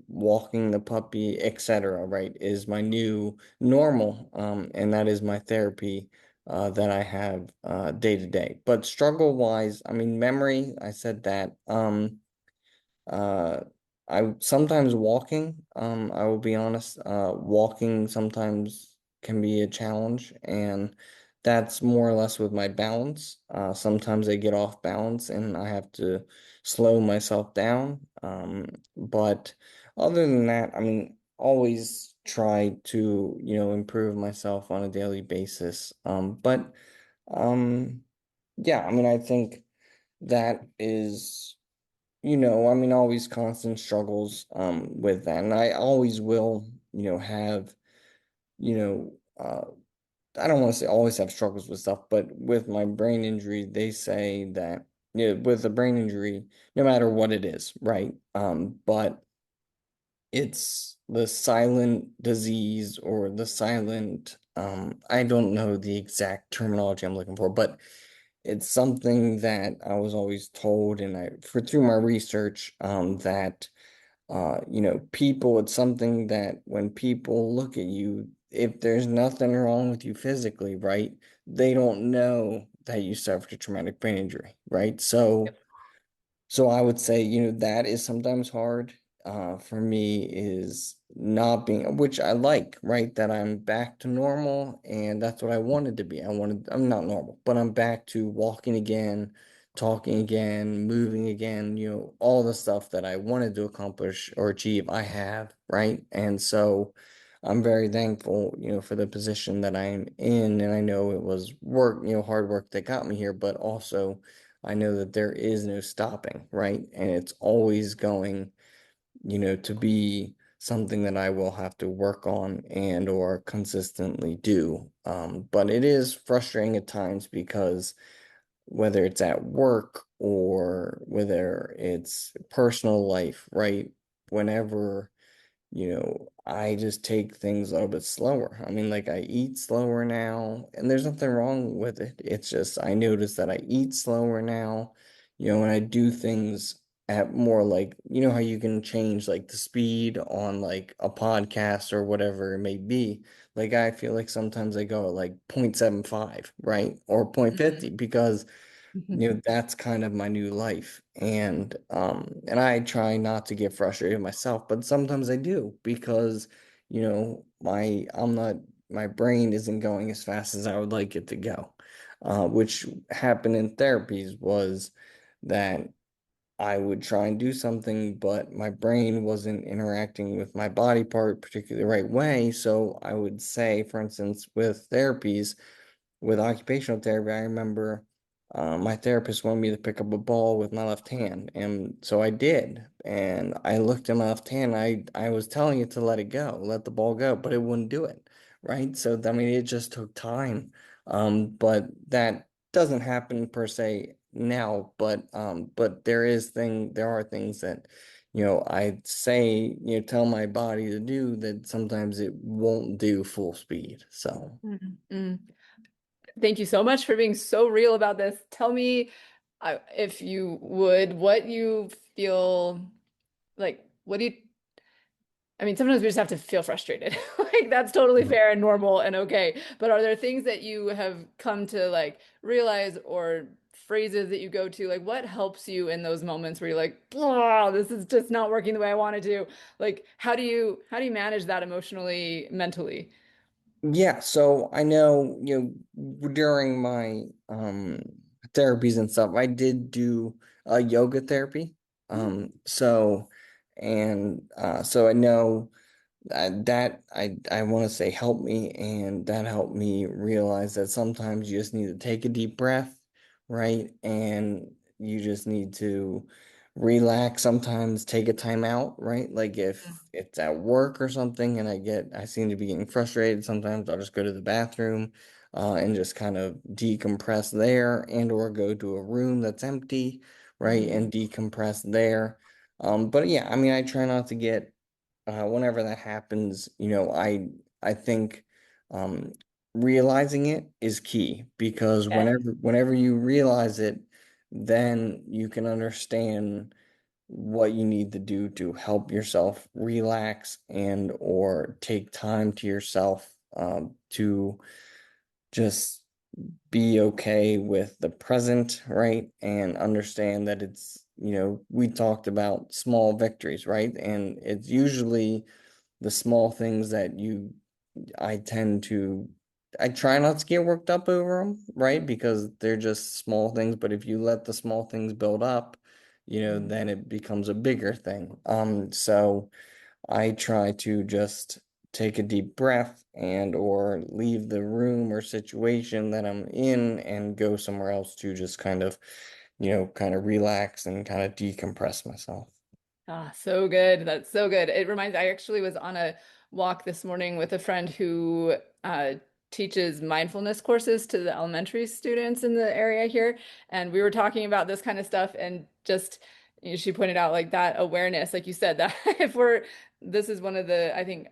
Speaker 2: walking the puppy, etc., right, is my new normal. And that is my therapy, that I have, day to day. But struggle wise, I mean, memory, I said that. Uh, I sometimes walking, I will be honest, walking sometimes can be a challenge, and that's more or less with my balance. Sometimes I get off balance and I have to slow myself down. But other than that, I mean, always try to, improve myself on a daily basis. But yeah, I mean, I think that is I mean, always constant struggles with that. And I always will, have, you know, I don't want to say always have struggles with stuff, but with my brain injury, they say that with a brain injury, no matter what it is, right? But it's the silent disease or the silent, I don't know the exact terminology I'm looking for, but it's something that I was always told, and through my research, that it's something that when people look at you, if there's nothing wrong with you physically, right, they don't know that you suffered a traumatic brain injury, right? So I would say, that is sometimes hard. for me is not being, which I like, right? That I'm back to normal, and that's what I wanted to be. I'm not normal, but I'm back to walking again, talking again, moving again, all the stuff that I wanted to accomplish or achieve, I have, right? And so I'm very thankful, for the position that I'm in, and I know it was work, hard work that got me here, but also I know that there is no stopping, right? And it's always going, to be something that I will have to work on and or consistently do. But it is frustrating at times because whether it's at work or whether it's personal life, right? Whenever I just take things a little bit slower. I mean, like I eat slower now, and there's nothing wrong with it. It's just I notice that I eat slower now, and I do things at more like, how you can change like the speed on like a podcast or whatever it may be. Like I feel like sometimes I go at like 0.75, right? Or 0.50 because that's kind of my new life. And I try not to get frustrated myself, but sometimes I do because, my brain isn't going as fast as I would like it to go. Which happened in therapies was that I would try and do something, but my brain wasn't interacting with my body part particularly the right way. So I would say, for instance, with occupational therapy, I remember my therapist wanted me to pick up a ball with my left hand, and so I did. And I looked at my left hand. I was telling it to let it go, let the ball go, but it wouldn't do it, right? So I mean, it just took time. But that doesn't happen per se now. But there are things that I say, tell my body to do that sometimes it won't do full speed. So.
Speaker 3: Mm. Thank you so much for being so real about this. Tell me, if you would, what you feel like, what do you, I mean, sometimes we just have to feel frustrated. Like that's totally fair and normal and okay. But are there things that you have come to like realize or phrases that you go to? Like what helps you in those moments where you're like, oh, this is just not working the way I want to? Like how do you manage that emotionally, mentally?
Speaker 2: Yeah, so I know, during my therapies and stuff, I did do yoga therapy. So so I know that I want to say helped me, and that helped me realize that sometimes you just need to take a deep breath, right? And you just need to relax, sometimes take a time out, right? Like if it's at work or something and I seem to be getting frustrated, sometimes I'll just go to the bathroom and just kind of decompress there, and or go to a room that's empty, right? And decompress there. But yeah, I mean, I try not to get whenever that happens, I think um, realizing it is key, because
Speaker 3: Yes.
Speaker 2: whenever you realize it, then you can understand what you need to do to help yourself relax and or take time to yourself, to just be okay with the present, right? And understand that we talked about small victories, right? And it's usually the small things that I tend to, I try not to get worked up over them, right? Because they're just small things. But if you let the small things build up, then it becomes a bigger thing. So I try to just take a deep breath and or leave the room or situation that I'm in and go somewhere else to just kind of relax and kind of decompress myself.
Speaker 3: Ah, so good. That's so good. I actually was on a walk this morning with a friend who teaches mindfulness courses to the elementary students in the area here. And we were talking about this kind of stuff and just, she pointed out like that awareness, like you said, that this is one of the, I think,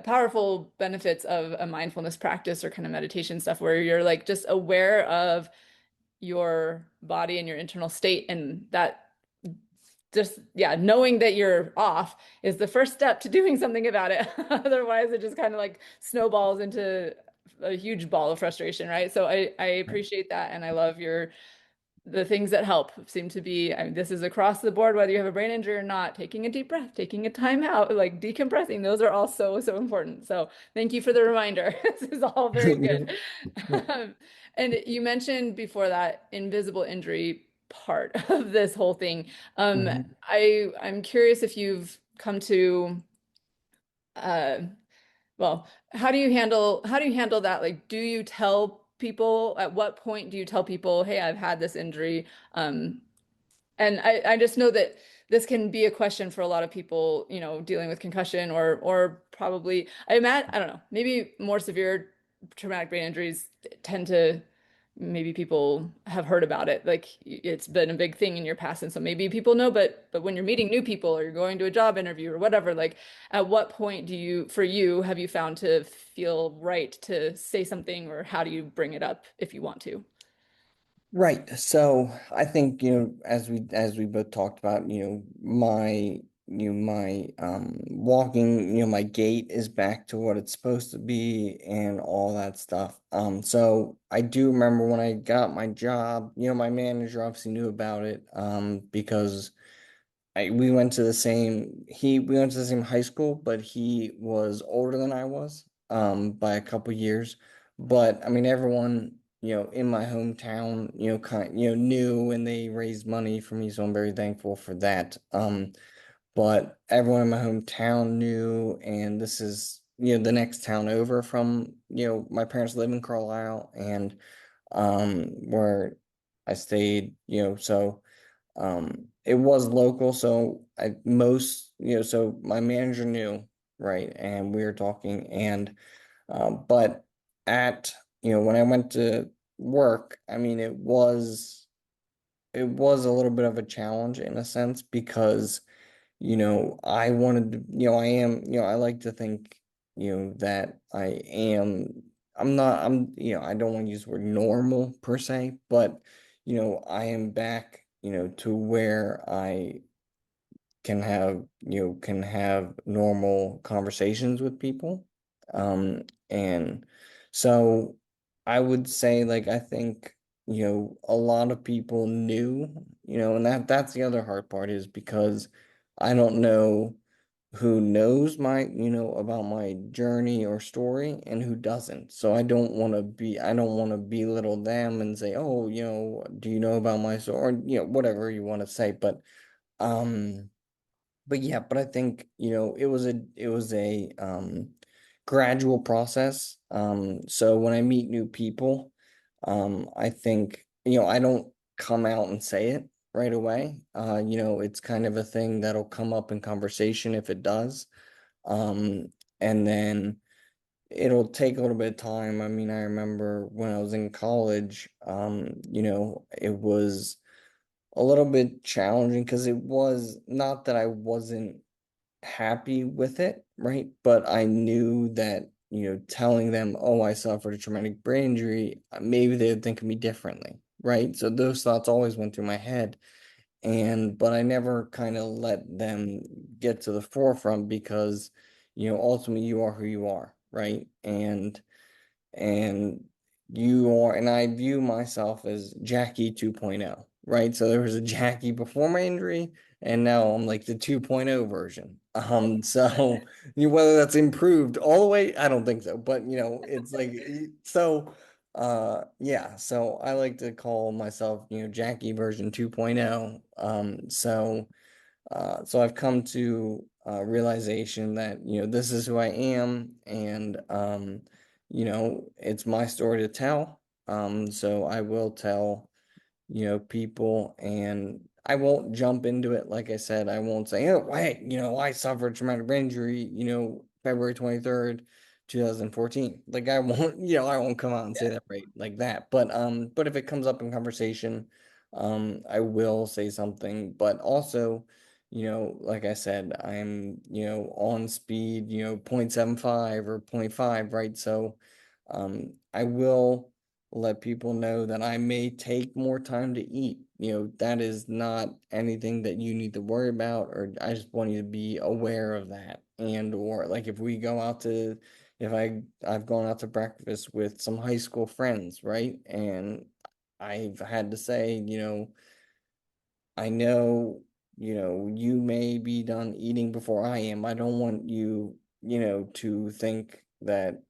Speaker 3: powerful benefits of a mindfulness practice or kind of meditation stuff where you're like just aware of your body and your internal state, and that just, yeah, knowing that you're off is the first step to doing something about it. Otherwise, it just kind of like snowballs into a huge ball of frustration, right? So I appreciate that, and I love your the things that help seem to be, I mean, this is across the board, whether you have a brain injury or not, taking a deep breath, taking a time out, like decompressing, those are all so, so important. So thank you for the reminder. This is all very good. And you mentioned before that invisible injury part of this whole thing.
Speaker 2: Mhm.
Speaker 3: I'm curious if you've come to, uh, well, how do you handle that? Like, do you tell people, at what point do you tell people, hey, I've had this injury? And I just know that this can be a question for a lot of people, you know, dealing with concussion or probably, I don't know, maybe more severe traumatic brain injuries tend to, maybe people have heard about it. Like it's been a big thing in your past. And so maybe people know, but when you're meeting new people or you're going to a job interview or whatever, like at what point do you, for you, have you found to feel right to say something, or how do you bring it up if you want to?
Speaker 2: Right. So I think, as we both talked about, my walking, my gait is back to what it's supposed to be and all that stuff. So I do remember when I got my job, my manager obviously knew about it, because we went to the same we went to the same high school, but he was older than I was, by a couple years. But I mean, everyone, in my hometown, knew, and they raised money for me, so I'm very thankful for that. But everyone in my hometown knew, and this is, the next town over from, my parents live in Carlisle, and where I stayed, so it was local, so so my manager knew, right? And we were talking, and but at when I went to work, I mean, it was a little bit of a challenge in a sense, because I wanted to, I am, I like to think, that I'm not, I don't want to use the word normal per se, but, I am back, to where I can have normal conversations with people. And so I would say, like, I think, a lot of people knew, and that's the other hard part, is because I don't know who knows about my journey or story and who doesn't. So I don't want to belittle them and say, oh, do you know about my story? Or, whatever you want to say. Um, but yeah, but I think, it was a gradual process. So when I meet new people, I think, I don't come out and say it right away. It's kind of a thing that'll come up in conversation if it does. Um, and then it'll take a little bit of time. I mean, I remember when I was in college, it was a little bit challenging, because it was not that I wasn't happy with it, right? But I knew that, telling them, oh, I suffered a traumatic brain injury, maybe they would think of me differently, right? So those thoughts always went through my head. But I never kind of let them get to the forefront, because, ultimately you are who you are, right? And and I view myself as Jackie 2.0, right? So there was a Jackie before my injury, and now I'm like the 2.0 version. So whether that's improved all the way, I don't think so, but it's like, so yeah, so I like to call myself, Jackie version 2.0. So I've come to realization that, this is who I am, and it's my story to tell. So I will tell, people, and I won't jump into it. Like I said, I won't say, oh, wait, I suffered a traumatic brain injury, February 23rd, 2014. Like, I won't, I won't come out and say that right like that. But if it comes up in conversation, I will say something. But also, like I said, I'm, on speed, 0.75 or zero point 0.5, right? So, I will let people know that I may take more time to eat. That is not anything that you need to worry about, or I just want you to be aware of that. And or like, if I've gone out to breakfast with some high school friends, right? And I've had to say, I know, you may be done eating before I am. I don't want you, to think that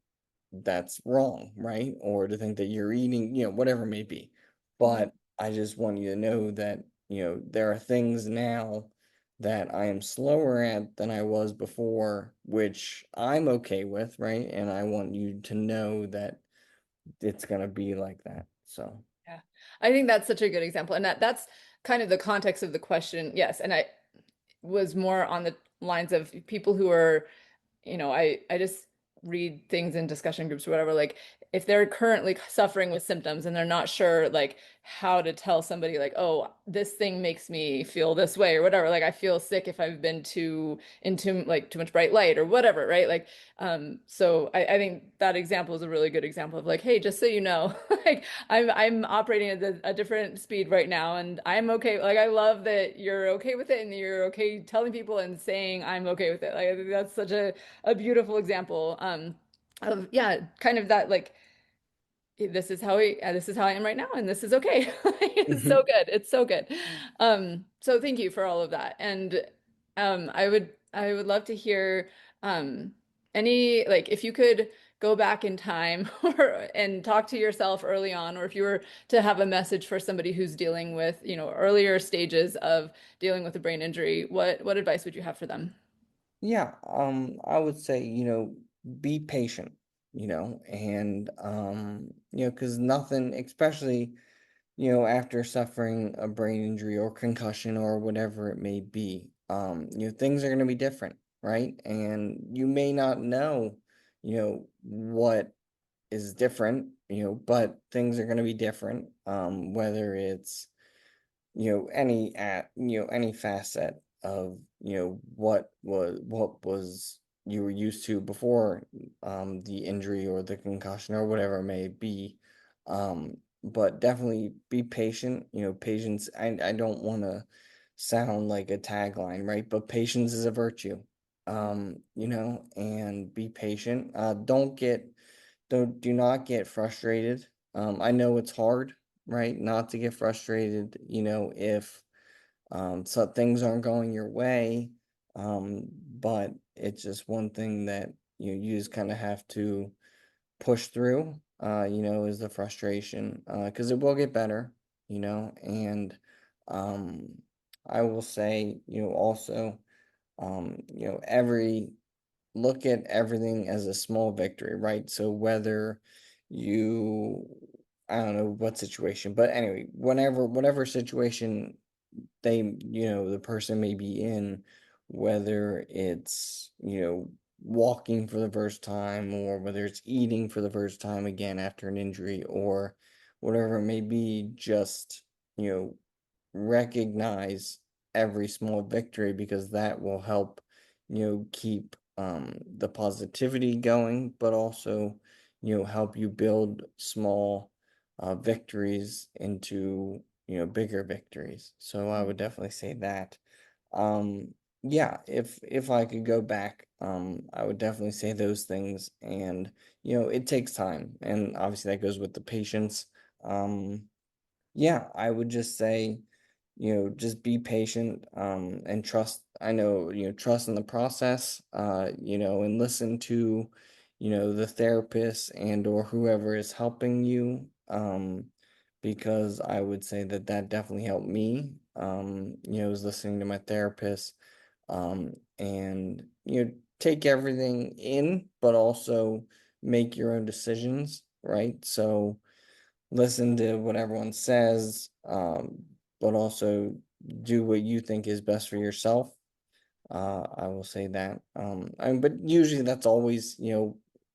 Speaker 2: that's wrong, right? Or to think that you're eating, whatever it may be. But I just want you to know that, there are things now that I am slower at than I was before, which I'm okay with, right? And I want you to know that it's gonna be like that. So,
Speaker 3: Yeah. I think that's such a good example. And that's kind of the context of the question. Yes. And I was more on the lines of people who are, I just read things in discussion groups or whatever, like if they're currently suffering with symptoms and they're not sure like how to tell somebody like, oh, this thing makes me feel this way or whatever. Like I feel sick if I've been into like too much bright light or whatever, right? Like, so I think that example is a really good example of like, hey, just so you know, like I'm operating at a different speed right now and I'm okay. Like I love that you're okay with it and you're okay telling people and saying I'm okay with it. Like I think that's such a beautiful example of yeah, kind of that like this is how I am right now and this is okay. It's so good. It's so good. So thank you for all of that. And I would love to hear um any like if you could go back in time or and talk to yourself early on, or if you were to have a message for somebody who's dealing with, earlier stages of dealing with a brain injury, what advice would you have for them?
Speaker 2: yeah, I would say, be patient, and because nothing, especially, after suffering a brain injury or concussion or whatever it may be, things are going to be different, right? And you may not know, what is different, but things are going to be different, whether it's any facet of what was you were used to before the injury or the concussion or whatever it may be. But definitely be patient. Patience, I don't want to sound like a tagline, right? But patience is a virtue. And be patient. Do not get frustrated. I know it's hard, right? Not to get frustrated, if so things aren't going your way. But it's just one thing that you just kind of have to push through, is the frustration. Because it will get better, and um I will say, also, every look at everything as a small victory, right? So whether you, I don't know what situation, but anyway, whatever situation the person may be in, whether it's, walking for the first time or whether it's eating for the first time again after an injury or whatever it may be, just, you know, recognize every small victory because that will help, keep the positivity going, but also, help you build small victories into, bigger victories. So I would definitely say that. Um, yeah, if I could go back, I would definitely say those things. And, it takes time. And obviously that goes with the patience. Um, yeah, I would just say, just be patient, and trust. I know, trust in the process, and listen to, the therapist and or whoever is helping you, because I would say that that definitely helped me, is listening to my therapist, and, take everything in, but also make your own decisions, right? So, listen to what everyone says, but also do what you think is best for yourself. I will say that. But usually that's always,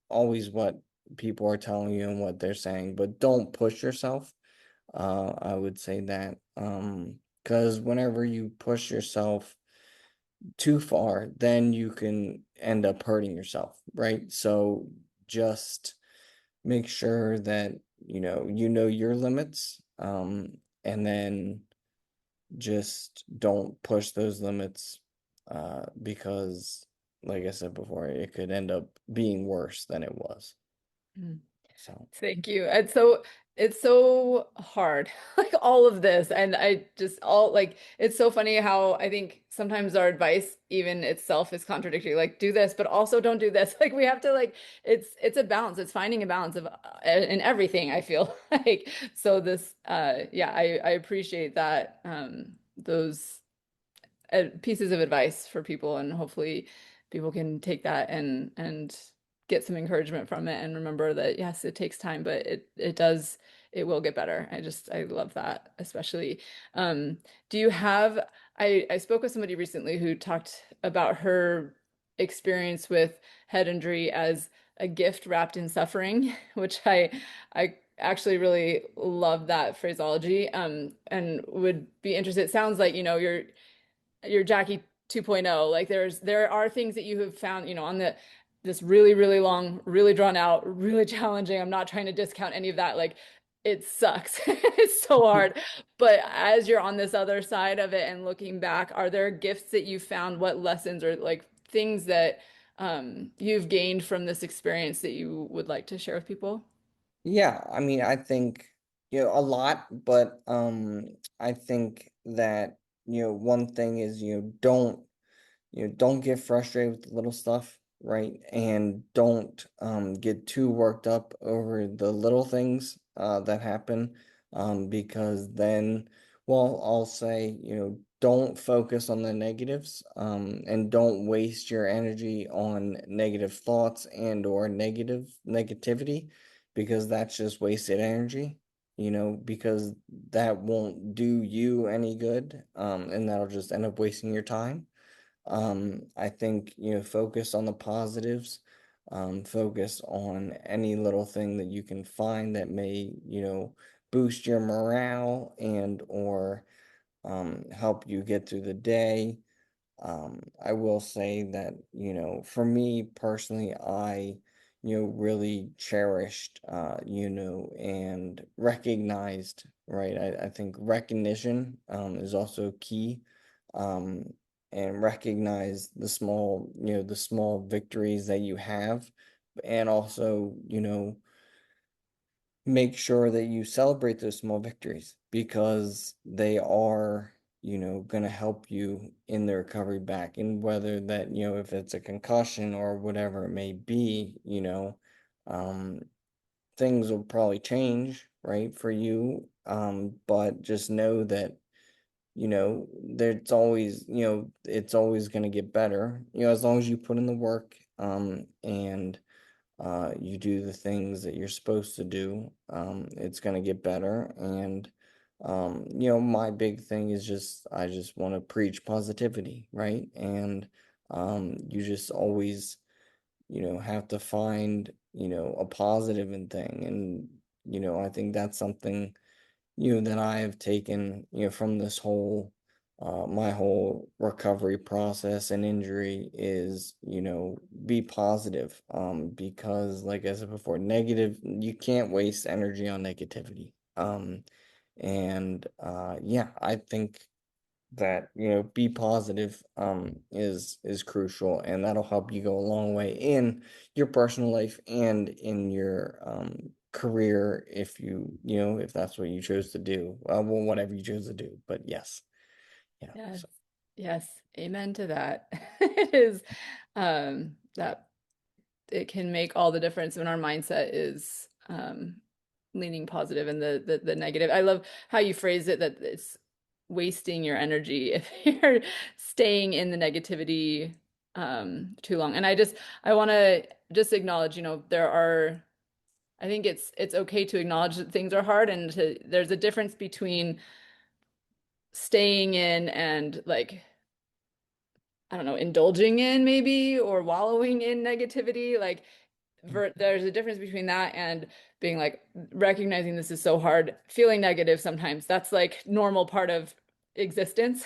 Speaker 2: always what people are telling you and what they're saying, but don't push yourself. I would say that. Because whenever you push yourself too far, then you can end up hurting yourself, right? So just make sure that you know your limits, and then just don't push those limits, because like I said before, it could end up being worse than it was.
Speaker 3: Mm.
Speaker 2: So
Speaker 3: Thank you. And so it's so hard, like all of this. And I just all like, it's so funny how I think sometimes our advice even itself is contradictory. Like do this, but also don't do this. Like we have to like, it's a balance. It's finding a balance of in everything, I feel like. So this, yeah, I appreciate that, those pieces of advice for people, and hopefully people can take that and get some encouragement from it and remember that yes, it takes time, but it will get better. I love that, especially. Do you have I spoke with somebody recently who talked about her experience with head injury as a gift wrapped in suffering, which I actually really love that phraseology, and would be interested. It sounds like, you're Jackie 2.0. Like there are things that you have found, on this really, really long, really drawn out, really challenging. I'm not trying to discount any of that. Like it sucks. It's so hard. But as you're on this other side of it and looking back, are there gifts that you found? What lessons or like things that you've gained from this experience that you would like to share with people?
Speaker 2: Yeah, I mean, I think, a lot, but I think that, one thing is, don't get frustrated with the little stuff, right? And don't get too worked up over the little things that happen, because then, well, I'll say, don't focus on the negatives, and don't waste your energy on negative thoughts and or negativity, because that's just wasted energy. Because that won't do you any good, and that'll just end up wasting your time. I think, focus on the positives, focus on any little thing that you can find that may, boost your morale and or help you get through the day. I will say that, for me personally, I, really cherished, and recognized, right? I think recognition, is also key. Um, and recognize the small victories that you have, and also, make sure that you celebrate those small victories, because they are, going to help you in the recovery back. And whether that, if it's a concussion or whatever it may be, um, things will probably change, right, for you. But just know that, it's always going to get better, as long as you put in the work, and you do the things that you're supposed to do. It's going to get better. And, my big thing is I just want to preach positivity, right? And you just always, have to find, a positive in thing. And, I think that's something, that I have taken, from this whole my whole recovery process and injury is, be positive. Because like I said before, negative, you can't waste energy on negativity. And yeah, I think that, be positive is crucial, and that'll help you go a long way in your personal life and in your career, if if that's what you chose to do, well, whatever you chose to do. But yes, yeah,
Speaker 3: Yes.
Speaker 2: so
Speaker 3: Yes. Amen to that. It is, that it can make all the difference when our mindset is leaning positive and the negative. I love how you phrase it, that it's wasting your energy if you're staying in the negativity too long. And I want to just acknowledge, I think it's okay to acknowledge that things are hard, and there's a difference between staying in and like, I don't know, indulging in maybe, or wallowing in negativity. Like there's a difference between that and being like, recognizing this is so hard, feeling negative sometimes. That's like normal part of existence.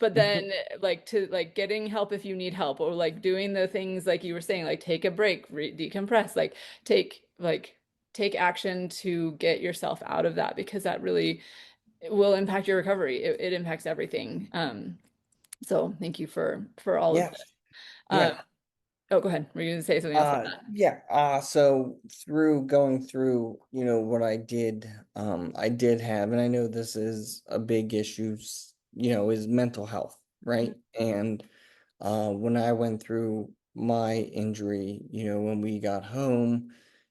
Speaker 3: But then like to like getting help if you need help, or like doing the things like you were saying, like take a break, decompress, like take like take action to get yourself out of that, because that really will impact your recovery. It impacts everything. So thank you for all of
Speaker 2: yeah,
Speaker 3: this. Um,
Speaker 2: yeah.
Speaker 3: Oh, go ahead. Were you going to say something else about that?
Speaker 2: Yeah. So through going through, what I did have, and I know this is a big issue, is mental health, right? And when I went through my injury, when we got home,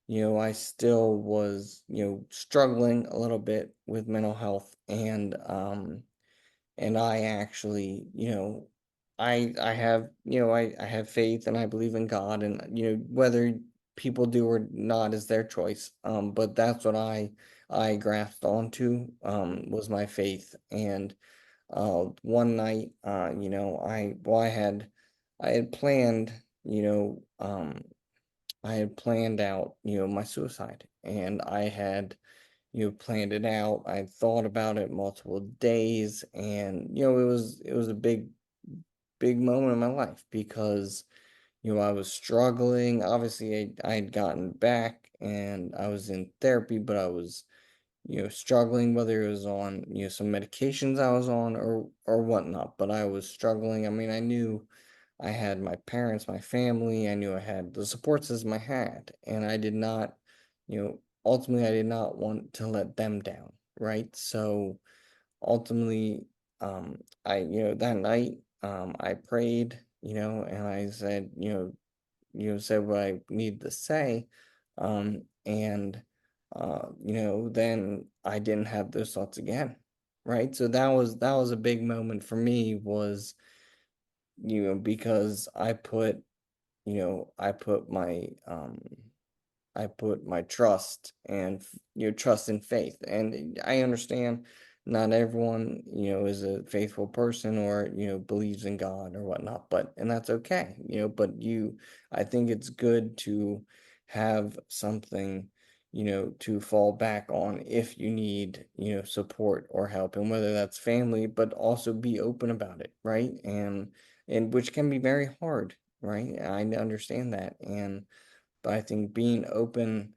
Speaker 2: I still was, struggling a little bit with mental health, and I actually, I have, I have faith and I believe in God, and whether people do or not is their choice. But that's what I grasped onto, was my faith. And one night, I had planned, I had planned out, my suicide, and I had, planned it out. I thought about it multiple days, and it was a big moment in my life because I was struggling. Obviously, I had gotten back and I was in therapy, but I was struggling, whether it was on some medications I was on or whatnot. But I was struggling. I mean, I knew I had my parents, my family. I knew I had the support system I had, and I did not, ultimately, I did not want to let them down, right? So ultimately, that night, I prayed, and I said, said what I needed to say, and then I didn't have those thoughts again, right? So that was a big moment for me, was because I put my trust and trust and faith. And I understand not everyone is a faithful person or believes in God or whatnot, and that's okay. But I think it's good to have something to fall back on if you need support or help, and whether that's family, but also be open about it, right? And which can be very hard, right? I understand that. But I think being open,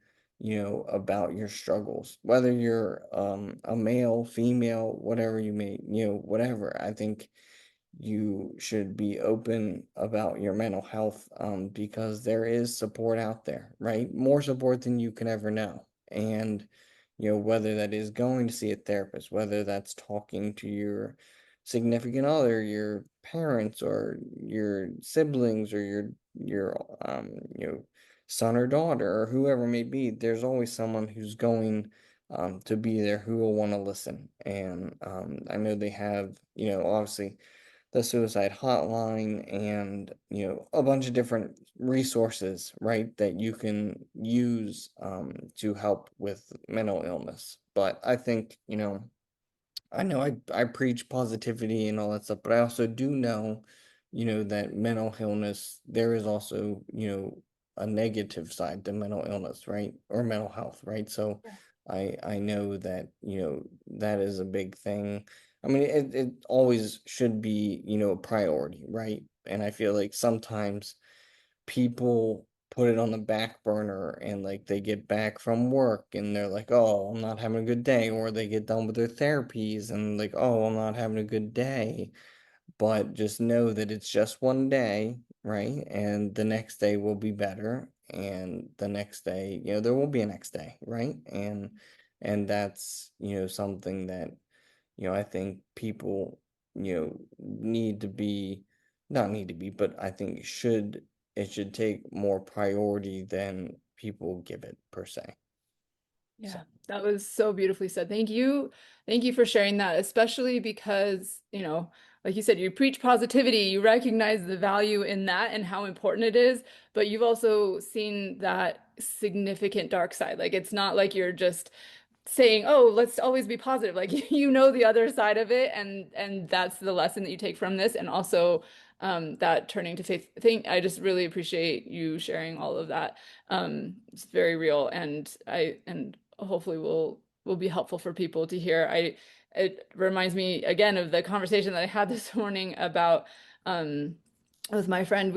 Speaker 2: about your struggles, whether you're a male, female, whatever you may, whatever, I think you should be open about your mental health, because there is support out there, right? More support than you can ever know. And whether that is going to see a therapist, whether that's talking to your significant other, your parents, or your siblings, or your son or daughter, or whoever it may be, there's always someone who's going to be there, who will want to listen. And I know they have, obviously, the suicide hotline, and a bunch of different resources, right, that you can use to help with mental illness. But I think I know I preach positivity and all that stuff, but I also do know, that mental illness, there is also, a negative side to mental illness, right? Or mental health, right? So
Speaker 3: Yeah.
Speaker 2: I know that, that is a big thing. I mean, it always should be, a priority, right? And I feel like sometimes people put it on the back burner, and like they get back from work and they're like, oh, I'm not having a good day, or they get done with their therapies and like, oh, I'm not having a good day. But just know that it's just one day, right? And the next day will be better, and the next day, there will be a next day, right? And that's something that I think people, need to be, not need to be, but I think it should take more priority than people give it, per se. So,
Speaker 3: Yeah, that was so beautifully said. Thank you. Thank you for sharing that, especially because, like you said, you preach positivity, you recognize the value in that and how important it is, but you've also seen that significant dark side. Like it's not like you're just saying, "Oh, let's always be positive." Like you know the other side of it, and that's the lesson that you take from this, and also that turning to faith thing. I just really appreciate you sharing all of that. It's very real, and hopefully will be helpful for people to hear. It reminds me again of the conversation that I had this morning about um, with my friend.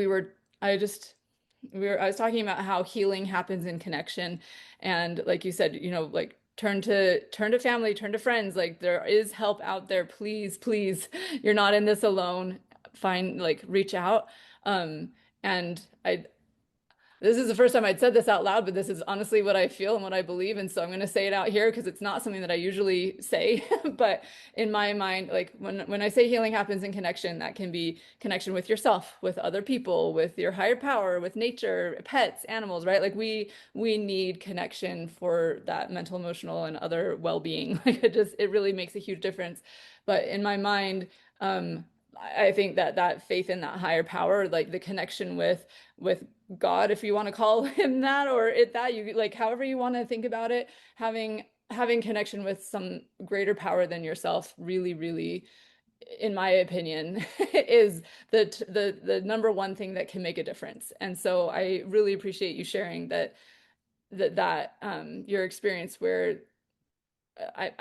Speaker 3: I was talking about how healing happens in connection, and like you said, like turn to family, turn to friends. Like there is help out there. Please, please, you're not in this alone. Find like reach out. And this is the first time I'd said this out loud, but this is honestly what I feel and what I believe. And so I'm going to say it out here because it's not something that I usually say. But in my mind, like when I say healing happens in connection, that can be connection with yourself, with other people, with your higher power, with nature, pets, animals, right? Like we need connection for that mental, emotional, and other well-being. Like it really makes a huge difference. But in my mind, I think that faith in that higher power, like the connection with God, if you want to call him that, or you like however you want to think about it, having connection with some greater power than yourself really, really, in my opinion, is the number one thing that can make a difference. And so I really appreciate you sharing that your experience where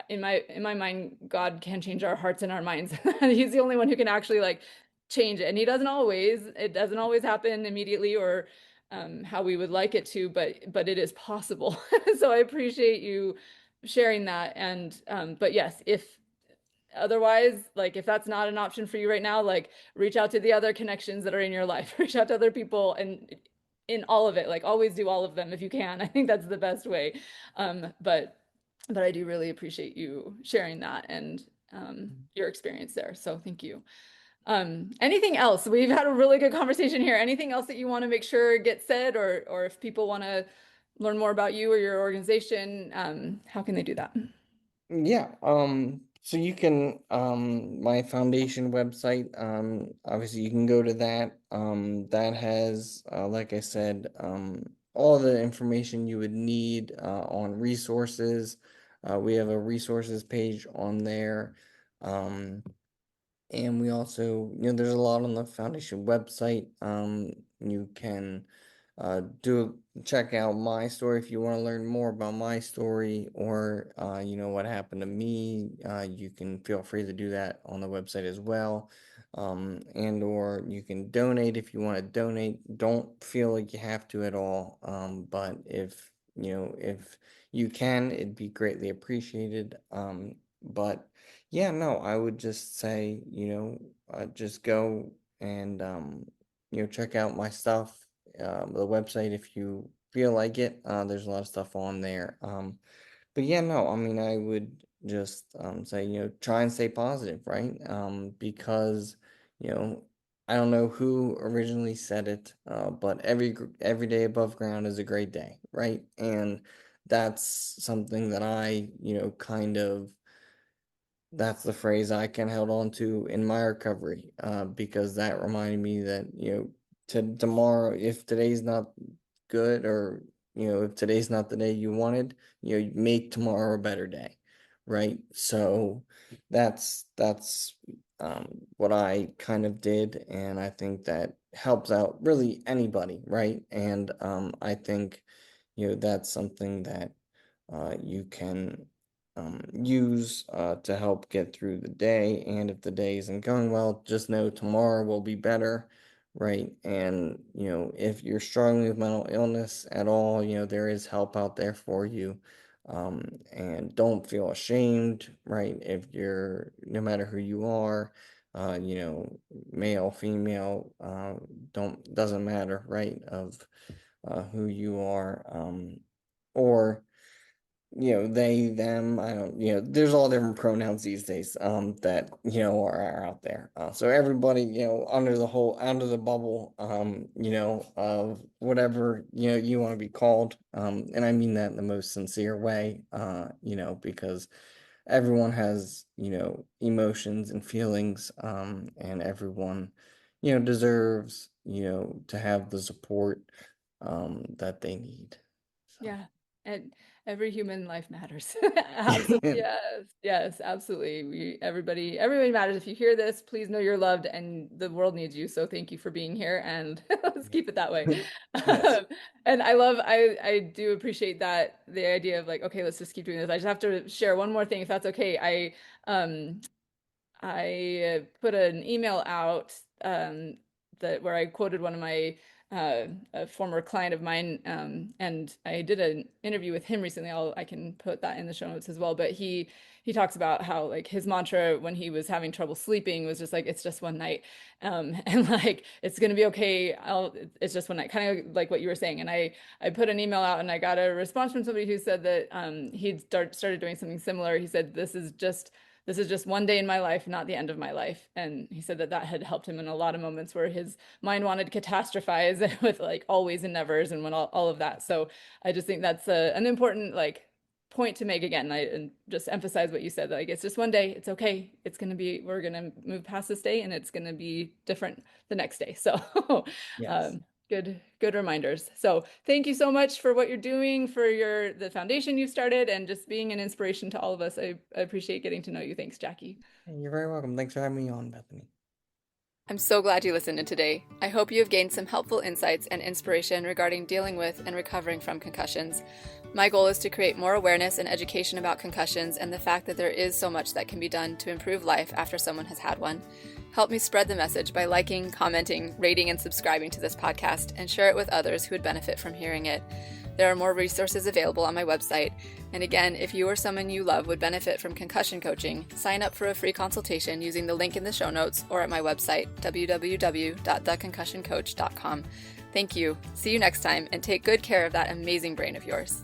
Speaker 3: in my mind, God can change our hearts and our minds. He's the only one who can actually like change it. And it doesn't always happen immediately or how we would like it to, but it is possible. So I appreciate you sharing that. And but yes, if otherwise, like if that's not an option for you right now, like reach out to the other connections that are in your life, reach out to other people and in all of it, like always do all of them if you can. I think that's the best way. But I do really appreciate you sharing that and your experience there. So thank you. Anything else? We've had a really good conversation here. Anything else that you want to make sure gets said, or if people want to learn more about you or your organization, how can they do that?
Speaker 2: Yeah, so you can, my foundation website, obviously you can go to that. That has, like I said, all the information you would need, on resources. We have a resources page on there. And we also, there's a lot on the foundation website. You can check out my story if you want to learn more about my story or what happened to me. You can feel free to do that on the website as well. And or you can donate if you want to donate. Don't feel like you have to at all. But if you can, it'd be greatly appreciated. But yeah, no, I would just say, just go and, check out my stuff, the website if you feel like it. There's a lot of stuff on there. But yeah, no, I mean, I would just say, try and stay positive, right? Because, you know, I don't know who originally said it, but every day above ground is a great day, right? And that's something that I, kind of that's the phrase I can held on to in my recovery, because that reminded me that, tomorrow, if today's not good or, if today's not the day you wanted, make tomorrow a better day. Right. So that's what I kind of did. And I think that helps out really anybody. Right. And I think, that's something that you can use to help get through the day. And if the day isn't going well, just know tomorrow will be better, right? And, if you're struggling with mental illness at all, there is help out there for you. And don't feel ashamed, right? If you're, no matter who you are, male, female, doesn't matter, right? Of who you are, or they, them, I don't, there's all different pronouns these days, that, are out there. So everybody, under the bubble, of whatever, you want to be called. And I mean that in the most sincere way, because everyone has, emotions and feelings, and everyone, deserves, to have the support, that they need. So.
Speaker 3: Yeah. And every human life matters. Absolutely. Yes. Yes, absolutely. Everybody matters. If you hear this, please know you're loved and the world needs you. So thank you for being here and let's keep it that way.
Speaker 2: Yes.
Speaker 3: And I do appreciate that the idea of like, okay, let's just keep doing this. I just have to share one more thing if that's okay. I put an email out that where I quoted one of my a former client of mine, and I did an interview with him recently. I can put that in the show notes as well. But he talks about how like his mantra when he was having trouble sleeping was just like, it's just one night, and like it's gonna be okay. It's just one night, kind of like what you were saying. And I put an email out and I got a response from somebody who said that he'd started doing something similar. He said, this is just one day in my life, not the end of my life. And he said that had helped him in a lot of moments where his mind wanted to catastrophize with like always and nevers and when all of that. So I just think that's an important like point to make again. And just emphasize what you said, like it's just one day, it's okay. We're going to move past this day and it's going to be different the next day. So
Speaker 2: Yes.
Speaker 3: Good reminders. So thank you so much for what you're doing for the foundation you started and just being an inspiration to all of us. I appreciate getting to know you. Thanks, Jackie.
Speaker 2: You're very welcome. Thanks for having me on, Bethany.
Speaker 1: I'm so glad you listened in today. I hope you have gained some helpful insights and inspiration regarding dealing with and recovering from concussions. My goal is to create more awareness and education about concussions and the fact that there is so much that can be done to improve life after someone has had one. Help me spread the message by liking, commenting, rating, and subscribing to this podcast, and share it with others who would benefit from hearing it. There are more resources available on my website. And again, if you or someone you love would benefit from concussion coaching, sign up for a free consultation using the link in the show notes or at my website, www.theconcussioncoach.com. Thank you. See you next time, and take good care of that amazing brain of yours.